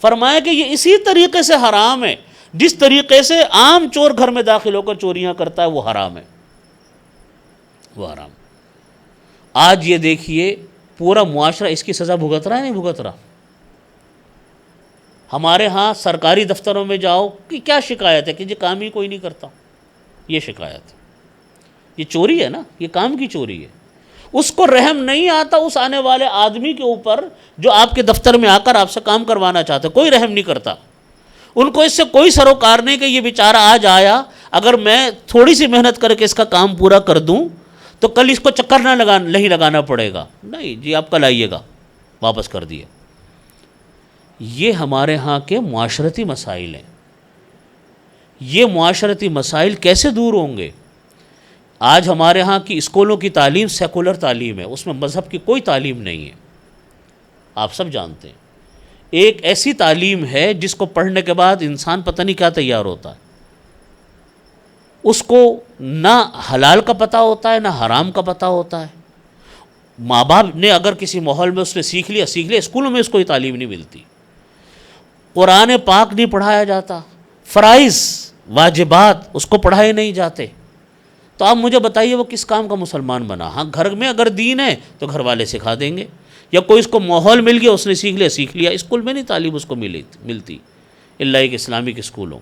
فرمایا کہ یہ اسی طریقے سے حرام ہے، جس طریقے سے عام چور گھر میں داخل ہو کر چوریاں کرتا ہے، وہ حرام ہے، وہ حرام۔ آج یہ دیکھیے پورا معاشرہ اس کی سزا بھگت رہا ہے، نہیں بھگت رہا؟ ہمارے ہاں سرکاری دفتروں میں جاؤ کہ کیا شکایت ہے کہ جی کام ہی کوئی نہیں کرتا، یہ شکایت ہے۔ یہ چوری ہے نا، یہ کام کی چوری ہے۔ اس کو رحم نہیں آتا اس آنے والے آدمی کے اوپر جو آپ کے دفتر میں آ کر آپ سے کام کروانا چاہتا ہے، کوئی رحم نہیں کرتا۔ ان کو اس سے کوئی سروکار نہیں کہ یہ بیچارہ آج آیا، اگر میں تھوڑی سی محنت کر کے اس کا کام پورا کر دوں تو کل اس کو چکر نہیں لگانا پڑے گا، نہیں جی آپ کل آئیے گا، واپس کر دیے۔ یہ ہمارے ہاں کے معاشرتی مسائل ہیں۔ یہ معاشرتی مسائل کیسے دور ہوں گے؟ آج ہمارے ہاں کی اسکولوں کی تعلیم سیکولر تعلیم ہے، اس میں مذہب کی کوئی تعلیم نہیں ہے، آپ سب جانتے ہیں۔ ایک ایسی تعلیم ہے جس کو پڑھنے کے بعد انسان پتہ نہیں کیا تیار ہوتا ہے، اس کو نہ حلال کا پتہ ہوتا ہے نہ حرام کا پتہ ہوتا ہے۔ ماں باپ نے اگر کسی ماحول میں اس نے سیکھ لیا، اسکولوں میں اس کو یہ تعلیم نہیں ملتی۔ قرآن پاک نہیں پڑھایا جاتا، فرائض واجبات اس کو پڑھائے نہیں جاتے، تو آپ مجھے بتائیے وہ کس کام کا مسلمان بنا؟ ہاں گھر میں اگر دین ہے تو گھر والے سکھا دیں گے، یا کوئی اس کو ماحول مل گیا اس نے سیکھ لیا۔ اسکول میں نہیں تعلیم اس کو ملتی، الا ایک اسلامک اسکولوں۔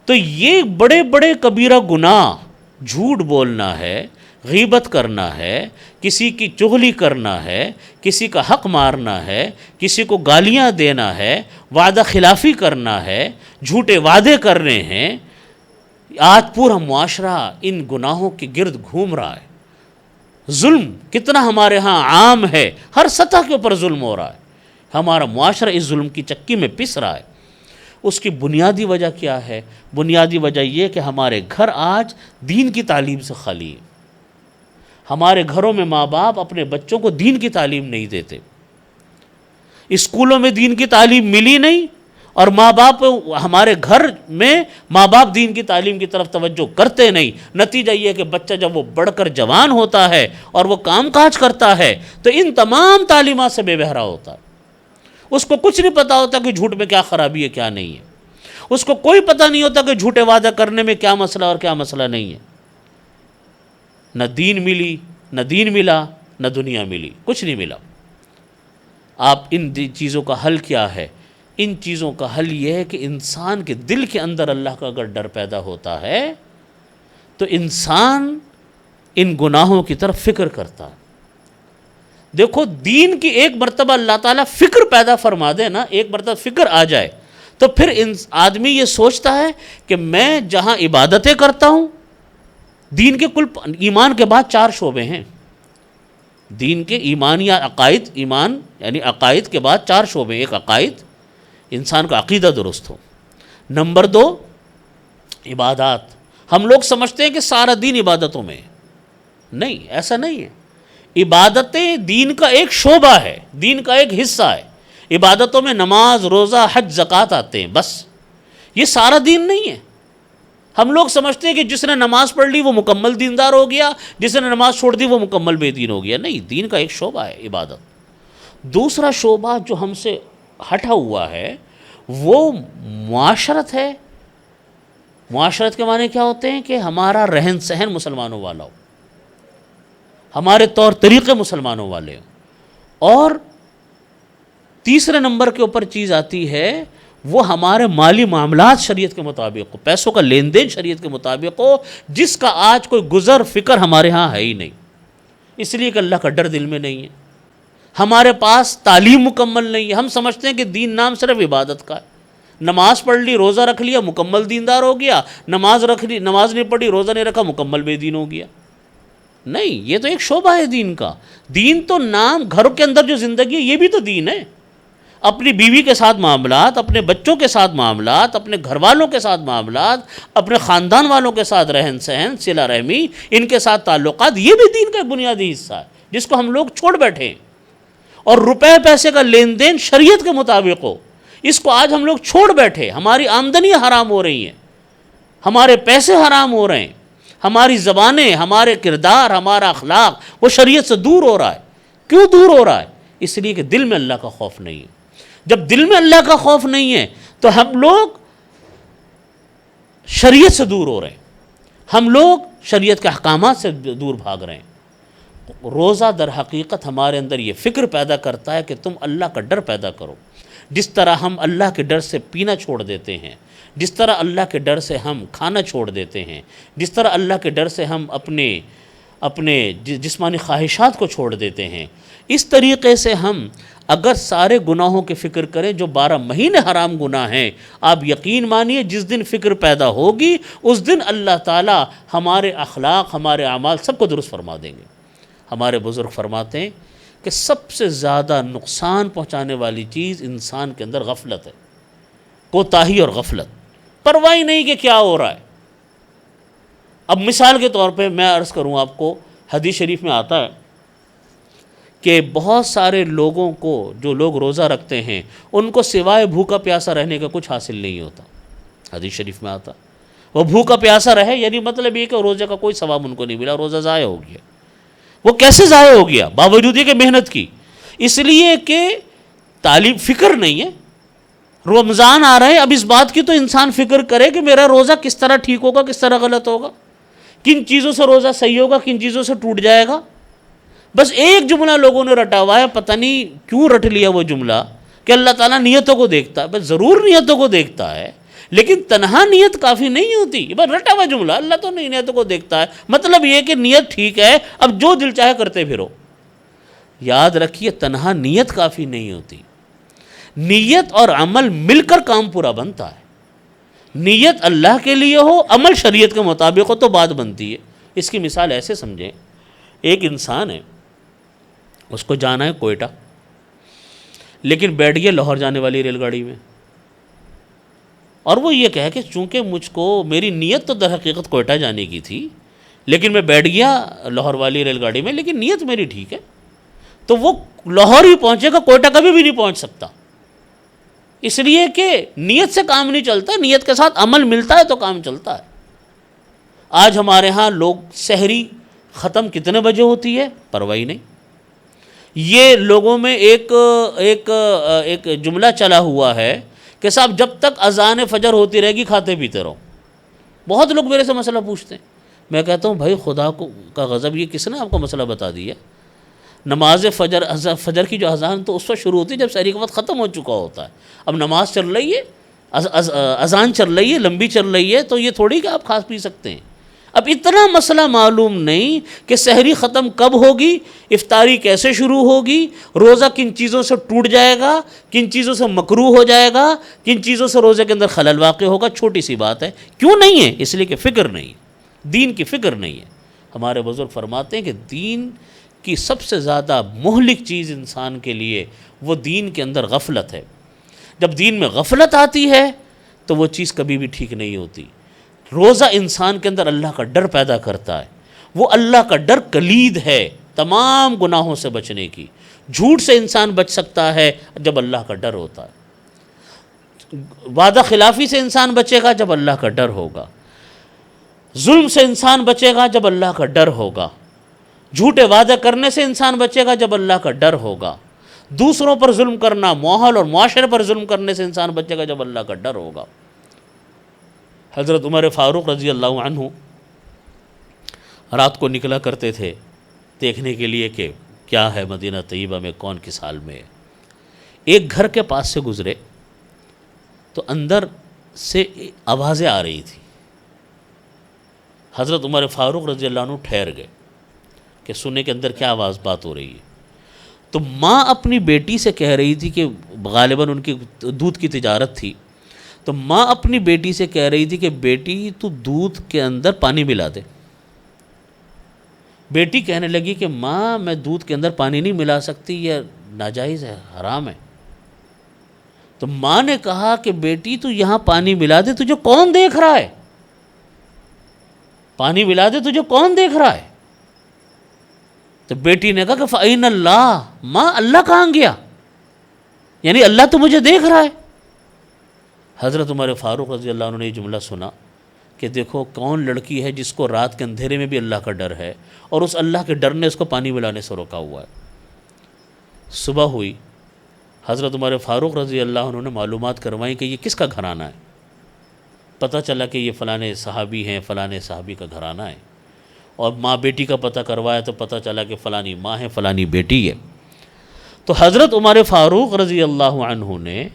تو یہ بڑے بڑے کبیرہ گناہ، جھوٹ بولنا ہے، غیبت کرنا ہے، کسی کی چغلی کرنا ہے، کسی کا حق مارنا ہے، کسی کو گالیاں دینا ہے، وعدہ خلافی کرنا ہے، جھوٹے وعدے کرنے ہیں۔ آج پورا معاشرہ ان گناہوں کے گرد گھوم رہا ہے۔ ظلم کتنا ہمارے ہاں عام ہے، ہر سطح کے اوپر ظلم ہو رہا ہے، ہمارا معاشرہ اس ظلم کی چکی میں پس رہا ہے۔ اس کی بنیادی وجہ کیا ہے؟ بنیادی وجہ یہ کہ ہمارے گھر آج دین کی تعلیم سے خالی ہیں۔ ہمارے گھروں میں ماں باپ اپنے بچوں کو دین کی تعلیم نہیں دیتے، اسکولوں میں دین کی تعلیم ملی نہیں، اور ماں باپ ہمارے گھر میں ماں باپ دین کی تعلیم کی طرف توجہ کرتے نہیں۔ نتیجہ یہ ہے کہ بچہ جب وہ بڑھ کر جوان ہوتا ہے اور وہ کام کاج کرتا ہے تو ان تمام تعلیمات سے بے بہرا ہوتا ہے۔ اس کو کچھ نہیں پتہ ہوتا کہ جھوٹ میں کیا خرابی ہے کیا نہیں ہے، اس کو کوئی پتہ نہیں ہوتا کہ جھوٹے وعدہ کرنے میں کیا مسئلہ اور کیا مسئلہ نہیں ہے۔ نہ دین ملا نہ دنیا ملی، کچھ نہیں ملا۔ آپ ان چیزوں کا حل کیا ہے؟ ان چیزوں کا حل یہ ہے کہ انسان کے دل کے اندر اللہ کا اگر ڈر پیدا ہوتا ہے تو انسان ان گناہوں کی طرف فکر کرتا ہے۔ دیکھو دین کی ایک مرتبہ اللہ تعالیٰ فکر پیدا فرما دے نا، ایک مرتبہ فکر آ جائے تو پھر آدمی یہ سوچتا ہے کہ میں جہاں عبادتیں کرتا ہوں، دین کے ایمان کے بعد 4 شعبے ہیں، دین کے ایمان یا عقائد، ایمان یعنی عقائد کے بعد 4 شعبے، ایک عقائد، انسان کا عقیدہ درست ہو، نمبر 2 عبادات۔ ہم لوگ سمجھتے ہیں کہ سارا دین عبادتوں میں ہے، نہیں، ایسا نہیں ہے۔ عبادتیں دین کا ایک شعبہ ہے، دین کا ایک حصہ ہے۔ عبادتوں میں نماز، روزہ، حج، زکوٰۃ آتے ہیں، بس یہ سارا دین نہیں ہے۔ ہم لوگ سمجھتے ہیں کہ جس نے نماز پڑھ لی وہ مکمل دیندار ہو گیا، جس نے نماز چھوڑ دی وہ مکمل بے دین ہو گیا، نہیں، دین کا ایک شعبہ ہے عبادت۔ دوسرا شعبہ جو ہم سے ہٹا ہوا ہے وہ معاشرت ہے۔ معاشرت کے معنی کیا ہوتے ہیں؟ کہ ہمارا رہن سہن مسلمانوں والا ہو، ہمارے طور طریقے مسلمانوں والے ہوں، اور تیسرے نمبر کے اوپر چیز آتی ہے وہ ہمارے مالی معاملات شریعت کے مطابق ہو، پیسوں کا لین دین شریعت کے مطابق ہو، جس کا آج کوئی گزر فکر ہمارے ہاں ہے ہی نہیں، اس لیے کہ اللہ کا ڈر دل میں نہیں ہے۔ ہمارے پاس تعلیم مکمل نہیں ہے، ہم سمجھتے ہیں کہ دین نام صرف عبادت کا ہے، نماز پڑھ لی، روزہ رکھ لیا، مکمل دیندار ہو گیا، نماز نہیں پڑھی، روزہ نہیں رکھا، مکمل بے دین ہو گیا۔ نہیں، یہ تو ایک شعبہ ہے دین کا۔ دین تو نام، گھروں کے اندر جو زندگی ہے یہ بھی تو دین ہے۔ اپنی بیوی کے ساتھ معاملات، اپنے بچوں کے ساتھ معاملات، اپنے گھر والوں کے ساتھ معاملات، اپنے خاندان والوں کے ساتھ رہن سہن، صلہ رحمی، ان کے ساتھ تعلقات، یہ بھی دین کا ایک بنیادی حصہ ہے جس کو ہم لوگ چھوڑ بیٹھے ہیں۔ اور روپے پیسے کا لین دین شریعت کے مطابق ہو، اس کو آج ہم لوگ چھوڑ بیٹھے، ہماری آمدنیاں حرام ہو رہی ہیں، ہمارے پیسے حرام ہو رہے ہیں، ہماری زبانیں، ہمارے کردار، ہمارا اخلاق وہ شریعت سے دور ہو رہا ہے۔ کیوں دور ہو رہا ہے؟ اس لیے کہ دل میں اللہ کا خوف نہیں ہے۔ جب دل میں اللہ کا خوف نہیں ہے تو ہم لوگ شریعت سے دور ہو رہے ہیں، ہم لوگ شریعت کے احکامات سے دور بھاگ رہے ہیں۔ روزہ در حقیقت ہمارے اندر یہ فکر پیدا کرتا ہے کہ تم اللہ کا ڈر پیدا کرو، جس طرح ہم اللہ کے ڈر سے پینا چھوڑ دیتے ہیں، جس طرح اللہ کے ڈر سے ہم کھانا چھوڑ دیتے ہیں، جس طرح اللہ کے ڈر سے ہم اپنے جسمانی خواہشات کو چھوڑ دیتے ہیں، اس طریقے سے ہم اگر سارے گناہوں کی فکر کریں جو 12 مہینے حرام گناہ ہیں، آپ یقین مانیے جس دن فکر پیدا ہوگی اس دن اللہ تعالیٰ ہمارے اخلاق، ہمارے اعمال سب کو درست فرما دیں گے۔ ہمارے بزرگ فرماتے ہیں کہ سب سے زیادہ نقصان پہنچانے والی چیز انسان کے اندر غفلت ہے، کوتاہی اور غفلت، پرواہ نہیں کہ کیا ہو رہا ہے۔ اب مثال کے طور پہ میں عرض کروں آپ کو، حدیث شریف میں آتا ہے کہ بہت سارے لوگوں کو، جو لوگ روزہ رکھتے ہیں، ان کو سوائے بھوکا پیاسا رہنے کا کچھ حاصل نہیں ہوتا۔ حدیث شریف میں آتا وہ بھوکا پیاسا رہے، یعنی مطلب یہ کہ روزے کا کوئی ثواب ان کو نہیں ملا، روزہ ضائع ہو گیا۔ وہ کیسے ضائع ہو گیا؟ باوجود یہ کہ محنت کی، اس لیے کہ تعلیم، فکر نہیں ہے۔ رمضان آ رہے ہیں، اب اس بات کی تو انسان فکر کرے کہ میرا روزہ کس طرح ٹھیک ہوگا، کس طرح غلط ہوگا، کن چیزوں سے روزہ صحیح ہوگا، کن چیزوں سے ٹوٹ جائے گا۔ بس ایک جملہ لوگوں نے رٹا ہوا ہے، پتہ نہیں کیوں رٹ لیا وہ جملہ کہ اللہ تعالیٰ نیتوں کو دیکھتا ہے۔ بس ضرور نیتوں کو دیکھتا ہے، لیکن تنہا نیت کافی نہیں ہوتی۔ بس رٹا ہوا جملہ، اللہ تو نہیں نیتوں کو دیکھتا ہے، مطلب یہ کہ نیت ٹھیک ہے، اب جو دل چاہے کرتے پھرو۔ یاد رکھیے تنہا نیت کافی نہیں ہوتی، نیت اور عمل مل کر کام پورا بنتا ہے۔ نیت اللہ کے لیے ہو، عمل شریعت کے مطابق ہو تو بات بنتی ہے۔ اس کی مثال ایسے سمجھیں، ایک انسان ہے، اس کو جانا ہے کوئٹہ، لیکن بیٹھ گیا لاہور جانے والی ریل گاڑی میں، اور وہ یہ کہے کہ چونکہ مجھ کو، میری نیت تو در حقیقت کوئٹہ جانے کی تھی، لیکن میں بیٹھ گیا لاہور والی ریل گاڑی میں، لیکن نیت میری ٹھیک ہے، تو وہ لاہور ہی پہنچے گا، کوئٹہ کبھی بھی نہیں پہنچ سکتا، اس لیے کہ نیت سے کام نہیں چلتا، نیت کے ساتھ عمل ملتا ہے تو کام چلتا ہے۔ آج ہمارے ہاں لوگ سحری ختم کتنے بجے ہوتی ہے پرواہ نہیں۔ یہ لوگوں میں ایک جملہ چلا ہوا ہے کہ صاحب جب تک اذان فجر ہوتی رہے گی کھاتے پیتے رہو۔ بہت لوگ میرے سے مسئلہ پوچھتے ہیں، میں کہتا ہوں بھائی خدا کا غضب، یہ کس نے آپ کو مسئلہ بتا دیا؟ نماز فجر کی جو اذان تو اس وقت شروع ہوتی ہے جب سحری کا وقت ختم ہو چکا ہوتا ہے۔ اب نماز چل رہی ہے، اذان چل رہی ہے، لمبی چل رہی ہے، تو یہ تھوڑی کہ آپ کھا پی سکتے ہیں۔ اب اتنا مسئلہ معلوم نہیں کہ سحری ختم کب ہوگی، افطاری کیسے شروع ہوگی، روزہ کن چیزوں سے ٹوٹ جائے گا، کن چیزوں سے مکروہ ہو جائے گا، کن چیزوں سے روزے کے اندر خلل واقع ہوگا، چھوٹی سی بات ہے۔ کیوں نہیں ہے؟ اس لیے کہ فکر نہیں، دین کی فکر نہیں ہے۔ ہمارے بزرگ فرماتے ہیں کہ دین کی سب سے زیادہ مہلک چیز انسان کے لیے وہ دین کے اندر غفلت ہے۔ جب دین میں غفلت آتی ہے تو وہ چیز کبھی بھی ٹھیک نہیں ہوتی۔ روزہ انسان کے اندر اللہ کا ڈر پیدا کرتا ہے، وہ اللہ کا ڈر کلید ہے تمام گناہوں سے بچنے کی۔ جھوٹ سے انسان بچ سکتا ہے جب اللہ کا ڈر ہوتا ہے، وعدہ خلافی سے انسان بچے گا جب اللہ کا ڈر ہوگا، ظلم سے انسان بچے گا جب اللہ کا ڈر ہوگا، جھوٹے وعدے کرنے سے انسان بچے گا جب اللہ کا ڈر ہوگا، دوسروں پر ظلم کرنا، ماحول اور معاشرے پر ظلم کرنے سے انسان بچے گا جب اللہ کا ڈر ہوگا۔ حضرت عمر فاروق رضی اللہ عنہ رات کو نکلا کرتے تھے دیکھنے کے لیے کہ کیا ہے مدینہ طیبہ میں، کون کس حال میں ہے۔ ایک گھر کے پاس سے گزرے تو اندر سے آوازیں آ رہی تھیں۔ حضرت عمر فاروق رضی اللہ عنہ ٹھہر گئے کہ سنیں کہ اندر کیا آواز بات ہو رہی ہے۔ تو ماں اپنی بیٹی سے کہہ رہی تھی کہ غالباً ان کی دودھ کی تجارت تھی، تو ماں اپنی بیٹی سے کہہ رہی تھی کہ بیٹی تو دودھ کے اندر پانی ملا دے۔ بیٹی کہنے لگی کہ ماں میں دودھ کے اندر پانی نہیں ملا سکتی، یہ ناجائز ہے، حرام ہے۔ تو ماں نے کہا کہ بیٹی تو یہاں پانی ملا دے، تجھے کون دیکھ رہا ہے؟ پانی ملا دے، تجھے کون دیکھ رہا ہے؟ تو بیٹی نے کہا کہ فَأَيْنَ اللَّهُ، ماں اللہ کہاں گیا؟ یعنی اللہ تو مجھے دیکھ رہا ہے۔ حضرت عمر فاروق رضی اللہ عنہ نے یہ جملہ سنا کہ دیکھو کون لڑکی ہے جس کو رات کے اندھیرے میں بھی اللہ کا ڈر ہے، اور اس اللہ کے ڈر نے اس کو پانی ملانے سے روکا ہوا ہے۔ صبح ہوئی، حضرت عمر فاروق رضی اللہ عنہ نے معلومات کروائیں کہ یہ کس کا گھرانہ ہے۔ پتہ چلا کہ یہ فلانے صحابی ہیں، فلانے صحابی کا گھرانہ ہے، اور ماں بیٹی کا پتہ کروایا تو پتہ چلا کہ فلانی ماں ہے، فلانی بیٹی ہے۔ تو حضرت عمر فاروق رضی اللہ عنہ نے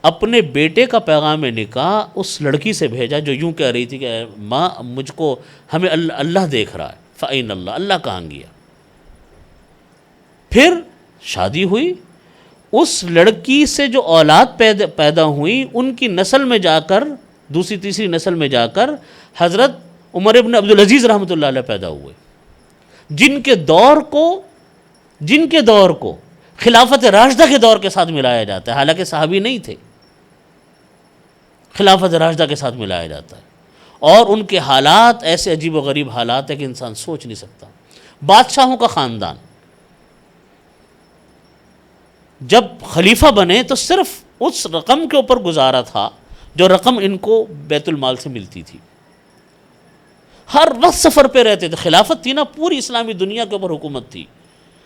اپنے بیٹے کا پیغام نکاح اس لڑکی سے بھیجا جو یوں کہہ رہی تھی کہ ماں مجھ کو، ہمیں اللہ دیکھ رہا ہے، فَأَيْنَ اللَّهُ، اللہ کہاں گیا؟ پھر شادی ہوئی، اس لڑکی سے جو اولاد پیدا ہوئی ان کی نسل میں جا کر، دوسری تیسری نسل میں جا کر حضرت عمر ابن عبدالعزیز رحمۃ اللہ علیہ پیدا ہوئے، جن کے دور کو خلافت راشدہ کے دور کے ساتھ ملایا جاتا ہے، حالانکہ صحابی نہیں تھے، خلافت راشدہ کے ساتھ ملایا جاتا ہے، اور ان کے حالات ایسے عجیب و غریب حالات ہیں کہ انسان سوچ نہیں سکتا۔ بادشاہوں کا خاندان جب خلیفہ بنے تو صرف اس رقم کے اوپر گزارا تھا جو رقم ان کو بیت المال سے ملتی تھی، ہر وقت سفر پہ رہتے تھے، خلافت تھی نا، پوری اسلامی دنیا کے اوپر حکومت تھی،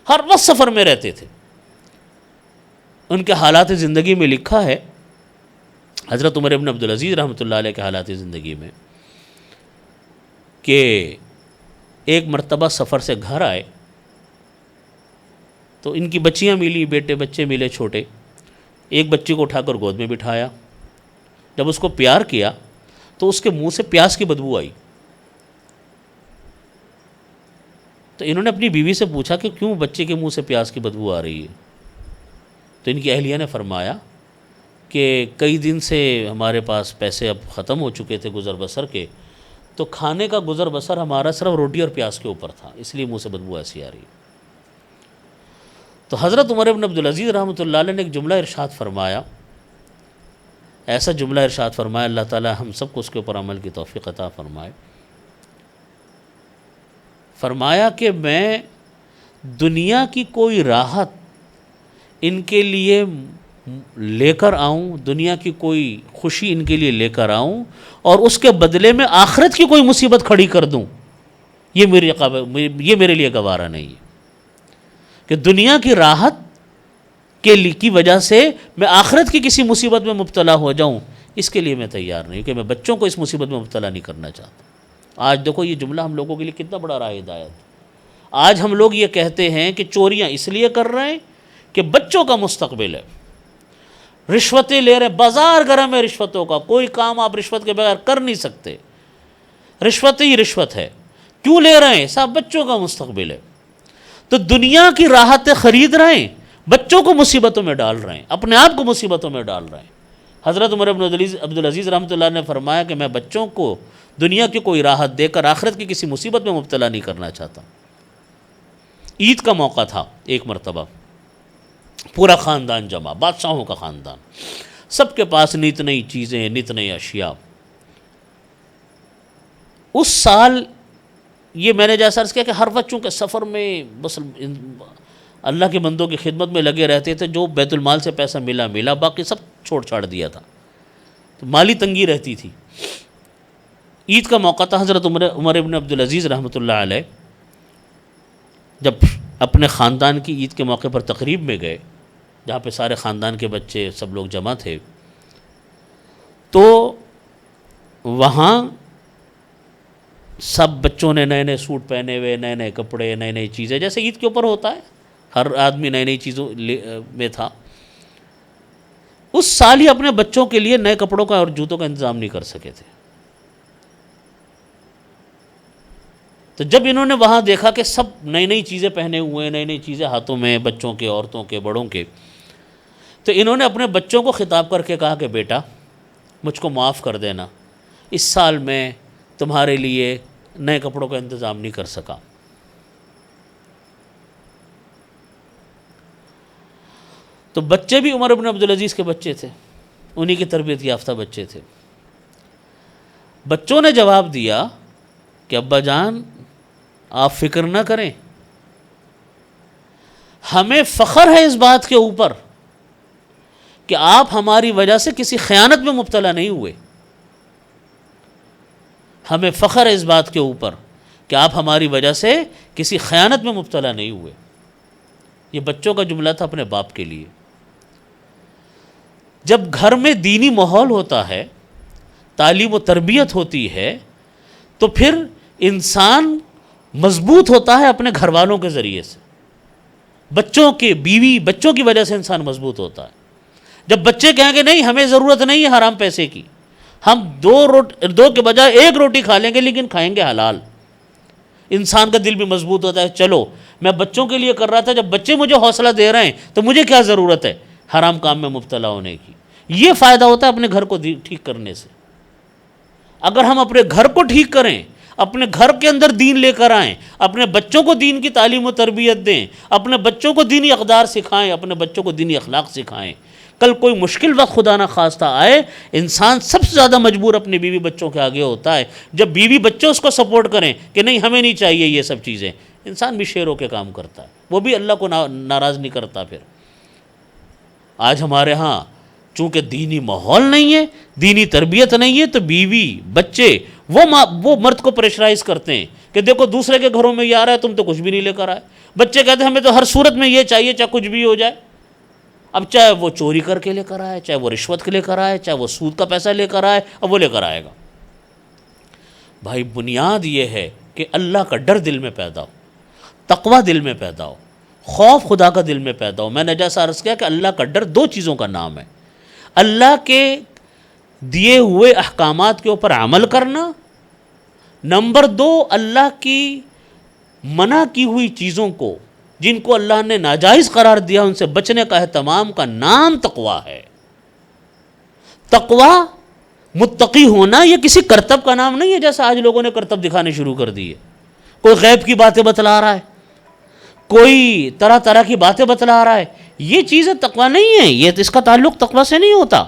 ہر وقت سفر میں رہتے تھے۔ ان کے حالات زندگی میں لکھا ہے، حضرت عمر ابن عبدالعزیز رحمۃ اللہ علیہ کے حالات زندگی میں، کہ ایک مرتبہ سفر سے گھر آئے تو ان کی بچیاں ملی، بیٹے بچے ملے چھوٹے، ایک بچی کو اٹھا کر گود میں بٹھایا، جب اس کو پیار کیا تو اس کے منہ سے پیاس کی بدبو آئی۔ تو انہوں نے اپنی بیوی سے پوچھا کہ کیوں بچے کے منہ سے پیاس کی بدبو آ رہی ہے؟ تو ان کی اہلیہ نے فرمایا کہ کئی دن سے ہمارے پاس پیسے اب ختم ہو چکے تھے گزر بسر کے، تو کھانے کا گزر بسر ہمارا صرف روٹی اور پیاز کے اوپر تھا، اس لیے منہ سے بدبو ایسی آ رہی ہے۔ تو حضرت عمر ابن عبدالعزیز رحمۃ اللہ علیہ نے ایک جملہ ارشاد فرمایا، ایسا جملہ ارشاد فرمایا، اللہ تعالی ہم سب کو اس کے اوپر عمل کی توفیق عطا فرمائے۔ فرمایا کہ میں دنیا کی کوئی راحت ان کے لیے لے کر آؤں، دنیا کی کوئی خوشی ان کے لیے لے کر آؤں، اور اس کے بدلے میں آخرت کی کوئی مصیبت کھڑی کر دوں، یہ میرے لیے گوارا نہیں ہے، کہ دنیا کی راحت کی وجہ سے میں آخرت کی کسی مصیبت میں مبتلا ہو جاؤں، اس کے لیے میں تیار نہیں، کہ میں بچوں کو اس مصیبت میں مبتلا نہیں کرنا چاہتا۔ آج دیکھو یہ جملہ ہم لوگوں کے لیے کتنا بڑا راہ ہدایت۔ آج ہم لوگ یہ کہتے ہیں کہ چوریاں اس لیے کر رہے ہیں کہ بچوں کا مستقبل ہے، رشوتیں لے رہے، بازار گرم ہے رشوتوں کا، کوئی کام آپ رشوت کے بغیر کر نہیں سکتے، رشوت ہی رشوت ہے. کیوں لے رہے ہیں؟ صاحب بچوں کا مستقبل ہے. تو دنیا کی راحتیں خرید رہے ہیں، بچوں کو مصیبتوں میں ڈال رہے ہیں، اپنے آپ کو مصیبتوں میں ڈال رہے ہیں. حضرت عمر بن عبدالعزیز رحمۃ اللہ نے فرمایا کہ میں بچوں کو دنیا کی کوئی راحت دے کر آخرت کی کسی مصیبت میں مبتلا نہیں کرنا چاہتا. عید کا موقع تھا، ایک مرتبہ پورا خاندان جمع، بادشاہوں کا خاندان، سب کے پاس نت نئی چیزیں، نت نئی اشیاء. اس سال یہ میں نے جیسا عرض کیا کہ ہر بچوں کے سفر میں بس اللہ کے بندوں کی خدمت میں لگے رہتے تھے. جو بیت المال سے پیسہ ملا، باقی سب چھوڑ چھاڑ دیا تھا، تو مالی تنگی رہتی تھی. عید کا موقع تھا. حضرت عمر ابن عبدالعزیز رحمۃ اللہ علیہ جب اپنے خاندان کی عید کے موقع پر تقریب میں گئے، جہاں پہ سارے خاندان کے بچے سب لوگ جمع تھے، تو وہاں سب بچوں نے نئے نئے سوٹ پہنے ہوئے، نئے نئے کپڑے، نئی نئی چیزیں، جیسے عید کے اوپر ہوتا ہے ہر آدمی نئی نئی چیزوں میں تھا. اس سال ہی اپنے بچوں کے لیے نئے کپڑوں کا اور جوتوں کا انتظام نہیں کر سکے تھے. تو جب انہوں نے وہاں دیکھا کہ سب نئی نئی چیزیں پہنے ہوئے، نئی نئی چیزیں ہاتھوں میں، بچوں کے، عورتوں کے، بڑوں کے، تو انہوں نے اپنے بچوں کو خطاب کر کے کہا کہ بیٹا مجھ کو معاف کر دینا، اس سال میں تمہارے لیے نئے کپڑوں کا انتظام نہیں کر سکا. تو بچے بھی عمر بن عبدالعزیز کے بچے تھے، انہی کی تربیت یافتہ بچے تھے. بچوں نے جواب دیا کہ ابا جان آپ فکر نہ کریں، ہمیں فخر ہے اس بات کے اوپر کہ آپ ہماری وجہ سے کسی خیانت میں مبتلا نہیں ہوئے. ہمیں فخر ہے اس بات کے اوپر کہ آپ ہماری وجہ سے کسی خیانت میں مبتلا نہیں ہوئے. یہ بچوں کا جملہ تھا اپنے باپ کے لیے. جب گھر میں دینی ماحول ہوتا ہے، تعلیم و تربیت ہوتی ہے، تو پھر انسان مضبوط ہوتا ہے اپنے گھر والوں کے ذریعے سے. بچوں کے، بیوی، بچوں کی وجہ سے انسان مضبوط ہوتا ہے. جب بچے کہیں کہ نہیں ہمیں ضرورت نہیں ہے حرام پیسے کی، ہم دو کے بجائے ایک روٹی کھا لیں گے لیکن کھائیں گے حلال، انسان کا دل بھی مضبوط ہوتا ہے. چلو میں بچوں کے لیے کر رہا تھا، جب بچے مجھے حوصلہ دے رہے ہیں تو مجھے کیا ضرورت ہے حرام کام میں مبتلا ہونے کی. یہ فائدہ ہوتا ہے اپنے گھر کو ٹھیک کرنے سے. اگر ہم اپنے گھر کو ٹھیک کریں، اپنے گھر کے اندر دین لے کر آئیں، اپنے بچوں کو دین کی تعلیم و تربیت دیں، اپنے بچوں کو دینی اقدار سکھائیں، اپنے بچوں کو دینی اخلاق سکھائیں، کل کوئی مشکل وقت خدا نہ خواستہ آئے، انسان سب سے زیادہ مجبور اپنی بیوی بچوں کے آگے ہوتا ہے. جب بیوی بچے اس کو سپورٹ کریں کہ نہیں ہمیں نہیں چاہیے یہ سب چیزیں، انسان بھی شیروں کے کام کرتا ہے، وہ بھی اللہ کو ناراض نہیں کرتا. پھر آج ہمارے ہاں چونکہ دینی ماحول نہیں ہے، دینی تربیت نہیں ہے، تو بیوی بچے وہ مرد کو پریشرائز کرتے ہیں کہ دیکھو دوسرے کے گھروں میں یہ آ رہا ہے، تم تو کچھ بھی نہیں لے کر آئے. بچے کہتے ہیں ہمیں تو ہر صورت میں یہ چاہیے چاہے کچھ بھی ہو جائے. اب چاہے وہ چوری کر کے لے کر آئے، چاہے وہ رشوت کے لے کر آئے، چاہے وہ سود کا پیسہ لے کر آئے، اب وہ لے کر آئے گا. بھائی بنیاد یہ ہے کہ اللہ کا ڈر دل میں پیدا ہو، تقوی دل میں پیدا ہو، خوف خدا کا دل میں پیدا ہو. میں نے جیسا عرض کیا کہ اللہ کا ڈر دو چیزوں کا نام ہے: اللہ کے دیے ہوئے احکامات کے اوپر عمل کرنا، نمبر دو اللہ کی منع کی ہوئی چیزوں کو جن کو اللہ نے ناجائز قرار دیا ان سے بچنے کا اہتمام کا نام تقوی ہے. تقوی متقی ہونا یہ کسی کرتب کا نام نہیں ہے جیسا آج لوگوں نے کرتب دکھانے شروع کر دیے. کوئی غیب کی باتیں بتلا رہا ہے، کوئی طرح طرح کی باتیں بتلا رہا ہے. یہ چیزیں تقوی نہیں ہیں، یہ اس کا تعلق تقوی سے نہیں ہوتا،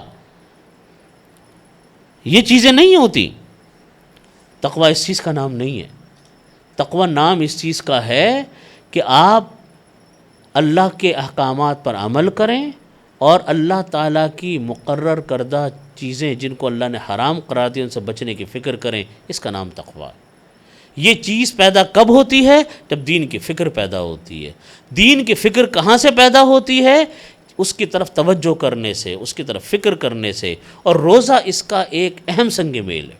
یہ چیزیں نہیں ہوتی. تقوی اس چیز کا نام نہیں ہے. تقوی نام اس چیز کا ہے کہ آپ اللہ کے احکامات پر عمل کریں اور اللہ تعالیٰ کی مقرر کردہ چیزیں جن کو اللہ نے حرام قرار دی ان سے بچنے کی فکر کریں. اس کا نام تقوی ہے. یہ چیز پیدا کب ہوتی ہے؟ جب دین کی فکر پیدا ہوتی ہے. دین کی فکر کہاں سے پیدا ہوتی ہے؟ اس کی طرف توجہ کرنے سے، اس کی طرف فکر کرنے سے. اور روزہ اس کا ایک اہم سنگ میل ہے،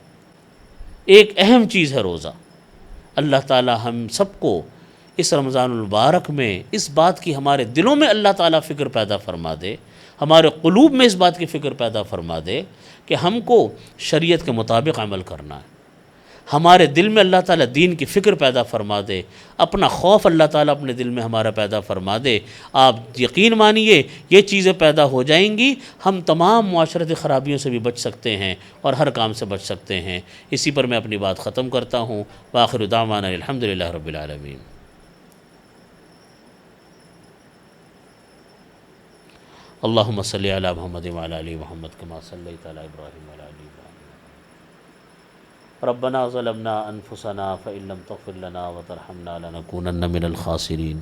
ایک اہم چیز ہے روزہ. اللہ تعالیٰ ہم سب کو اس رمضان المبارک میں اس بات کی ہمارے دلوں میں اللہ تعالیٰ فکر پیدا فرما دے، ہمارے قلوب میں اس بات کی فکر پیدا فرما دے کہ ہم کو شریعت کے مطابق عمل کرنا ہے. ہمارے دل میں اللہ تعالیٰ دین کی فکر پیدا فرما دے، اپنا خوف اللہ تعالیٰ اپنے دل میں ہمارا پیدا فرما دے۔ آپ یقین مانیے یہ چیزیں پیدا ہو جائیں گی، ہم تمام معاشرتی خرابیوں سے بھی بچ سکتے ہیں اور ہر کام سے بچ سکتے ہیں۔ اسی پر میں اپنی بات ختم کرتا ہوں۔ وآخر دعوانا الحمدللہ رب العالمین۔ اللہم صلی علی محمد وعلی آل محمد کما صلیت علی ابراہیم وعلی آل ابراہیم۔ ربنا ظلمنا انفسنا فإن لم تغفر لنا وترحمنا لنكونن من الخاسرین۔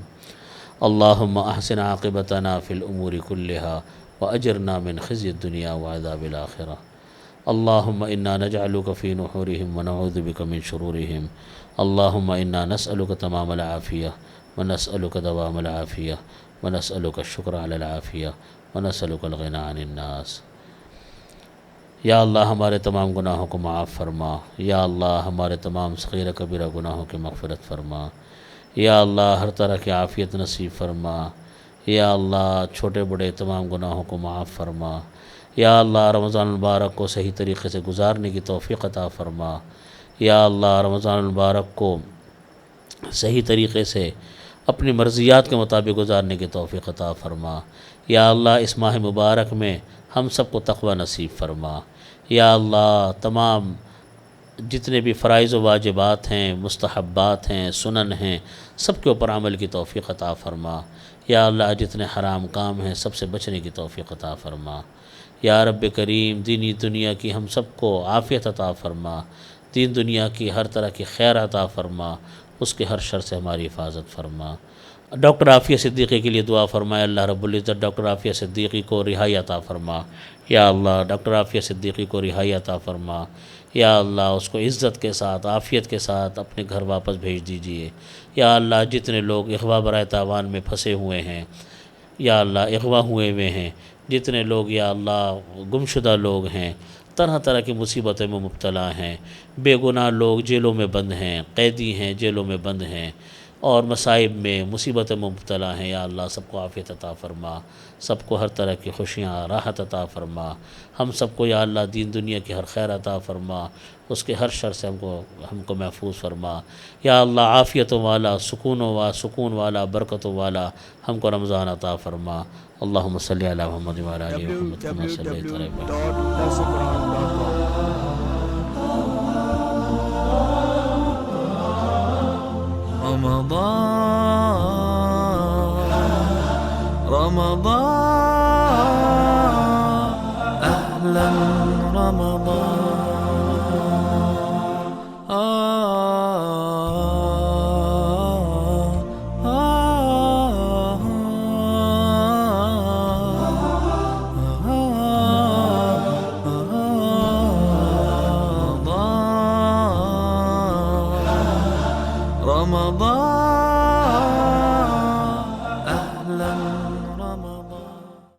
اللہم احسن عاقبتنا فی الامور کلہا واجرنا من خزی الدنیا وعذاب الآخرہ۔ اللہم انا نجعلک فی نحورہم ونعوذ بک من شرورہم۔ اللہم انا نسألک تمام العافیہ ونسألک دوام العافیہ ونسألک الشکر علی العافیہ ونسألک الغنی عن الناس۔ یا اللہ ہمارے تمام گناہوں کو معاف فرما، یا اللہ ہمارے تمام صغیرہ کبیرہ گناہوں کی مغفرت فرما، یا اللہ ہر طرح کی عافیت نصیب فرما، یا اللہ چھوٹے بڑے تمام گناہوں کو معاف فرما، یا اللہ رمضان المبارک کو صحیح طریقے سے گزارنے کی توفیق عطا فرما، یا اللہ رمضان المبارک کو صحیح طریقے سے اپنی مرضیات کے مطابق گزارنے کی توفیق عطا فرما، یا اللہ اس ماہ مبارک میں ہم سب کو تقوی نصیب فرما، یا اللہ تمام جتنے بھی فرائض و واجبات ہیں، مستحبات ہیں، سنن ہیں، سب کے اوپر عمل کی توفیق عطا فرما، یا اللہ جتنے حرام کام ہیں سب سے بچنے کی توفیق عطا فرما، یا رب کریم دینی دنیا کی ہم سب کو عافیت عطا فرما، دین دنیا کی ہر طرح کی خیر عطا فرما، اس کے ہر شر سے ہماری حفاظت فرما۔ ڈاکٹر عافیہ صدیقی کے لیے دعا فرمائے اللہ رب العزت ڈاکٹر عافیہ صدیقی کو رہائی عطا فرما، یا اللہ ڈاکٹر عافیہ صدیقی کو رہائی عطا فرما، یا اللہ اس کو عزت کے ساتھ عافیت کے ساتھ اپنے گھر واپس بھیج دیجئے، یا اللہ جتنے لوگ اغوا برائے تاوان میں پھنسے ہوئے ہیں، یا اللہ اغوا ہوئے ہیں، جتنے لوگ یا اللہ گمشدہ لوگ ہیں، طرح طرح کی مصیبتوں میں مبتلا ہیں، بے گناہ لوگ جیلوں میں بند ہیں، قیدی ہیں، جیلوں میں بند ہیں اور مصائب میں مصیبتوں میں مبتلا ہیں، یا اللہ سب کو عافیت عطا فرما، سب کو ہر طرح کی خوشیاں راحت عطا فرما، ہم سب کو یا اللہ دین دنیا کی ہر خیر عطا فرما، اس کے ہر شر سے ہم کو محفوظ فرما، یا اللہ عافیتوں والا سکون والا برکتوں والا ہم کو رمضان عطا فرما۔ اللہم صلی علی محمد وعلی آل محمد کما صلیت علی ابراہیم۔ رمضان أهلا رمضان رمضان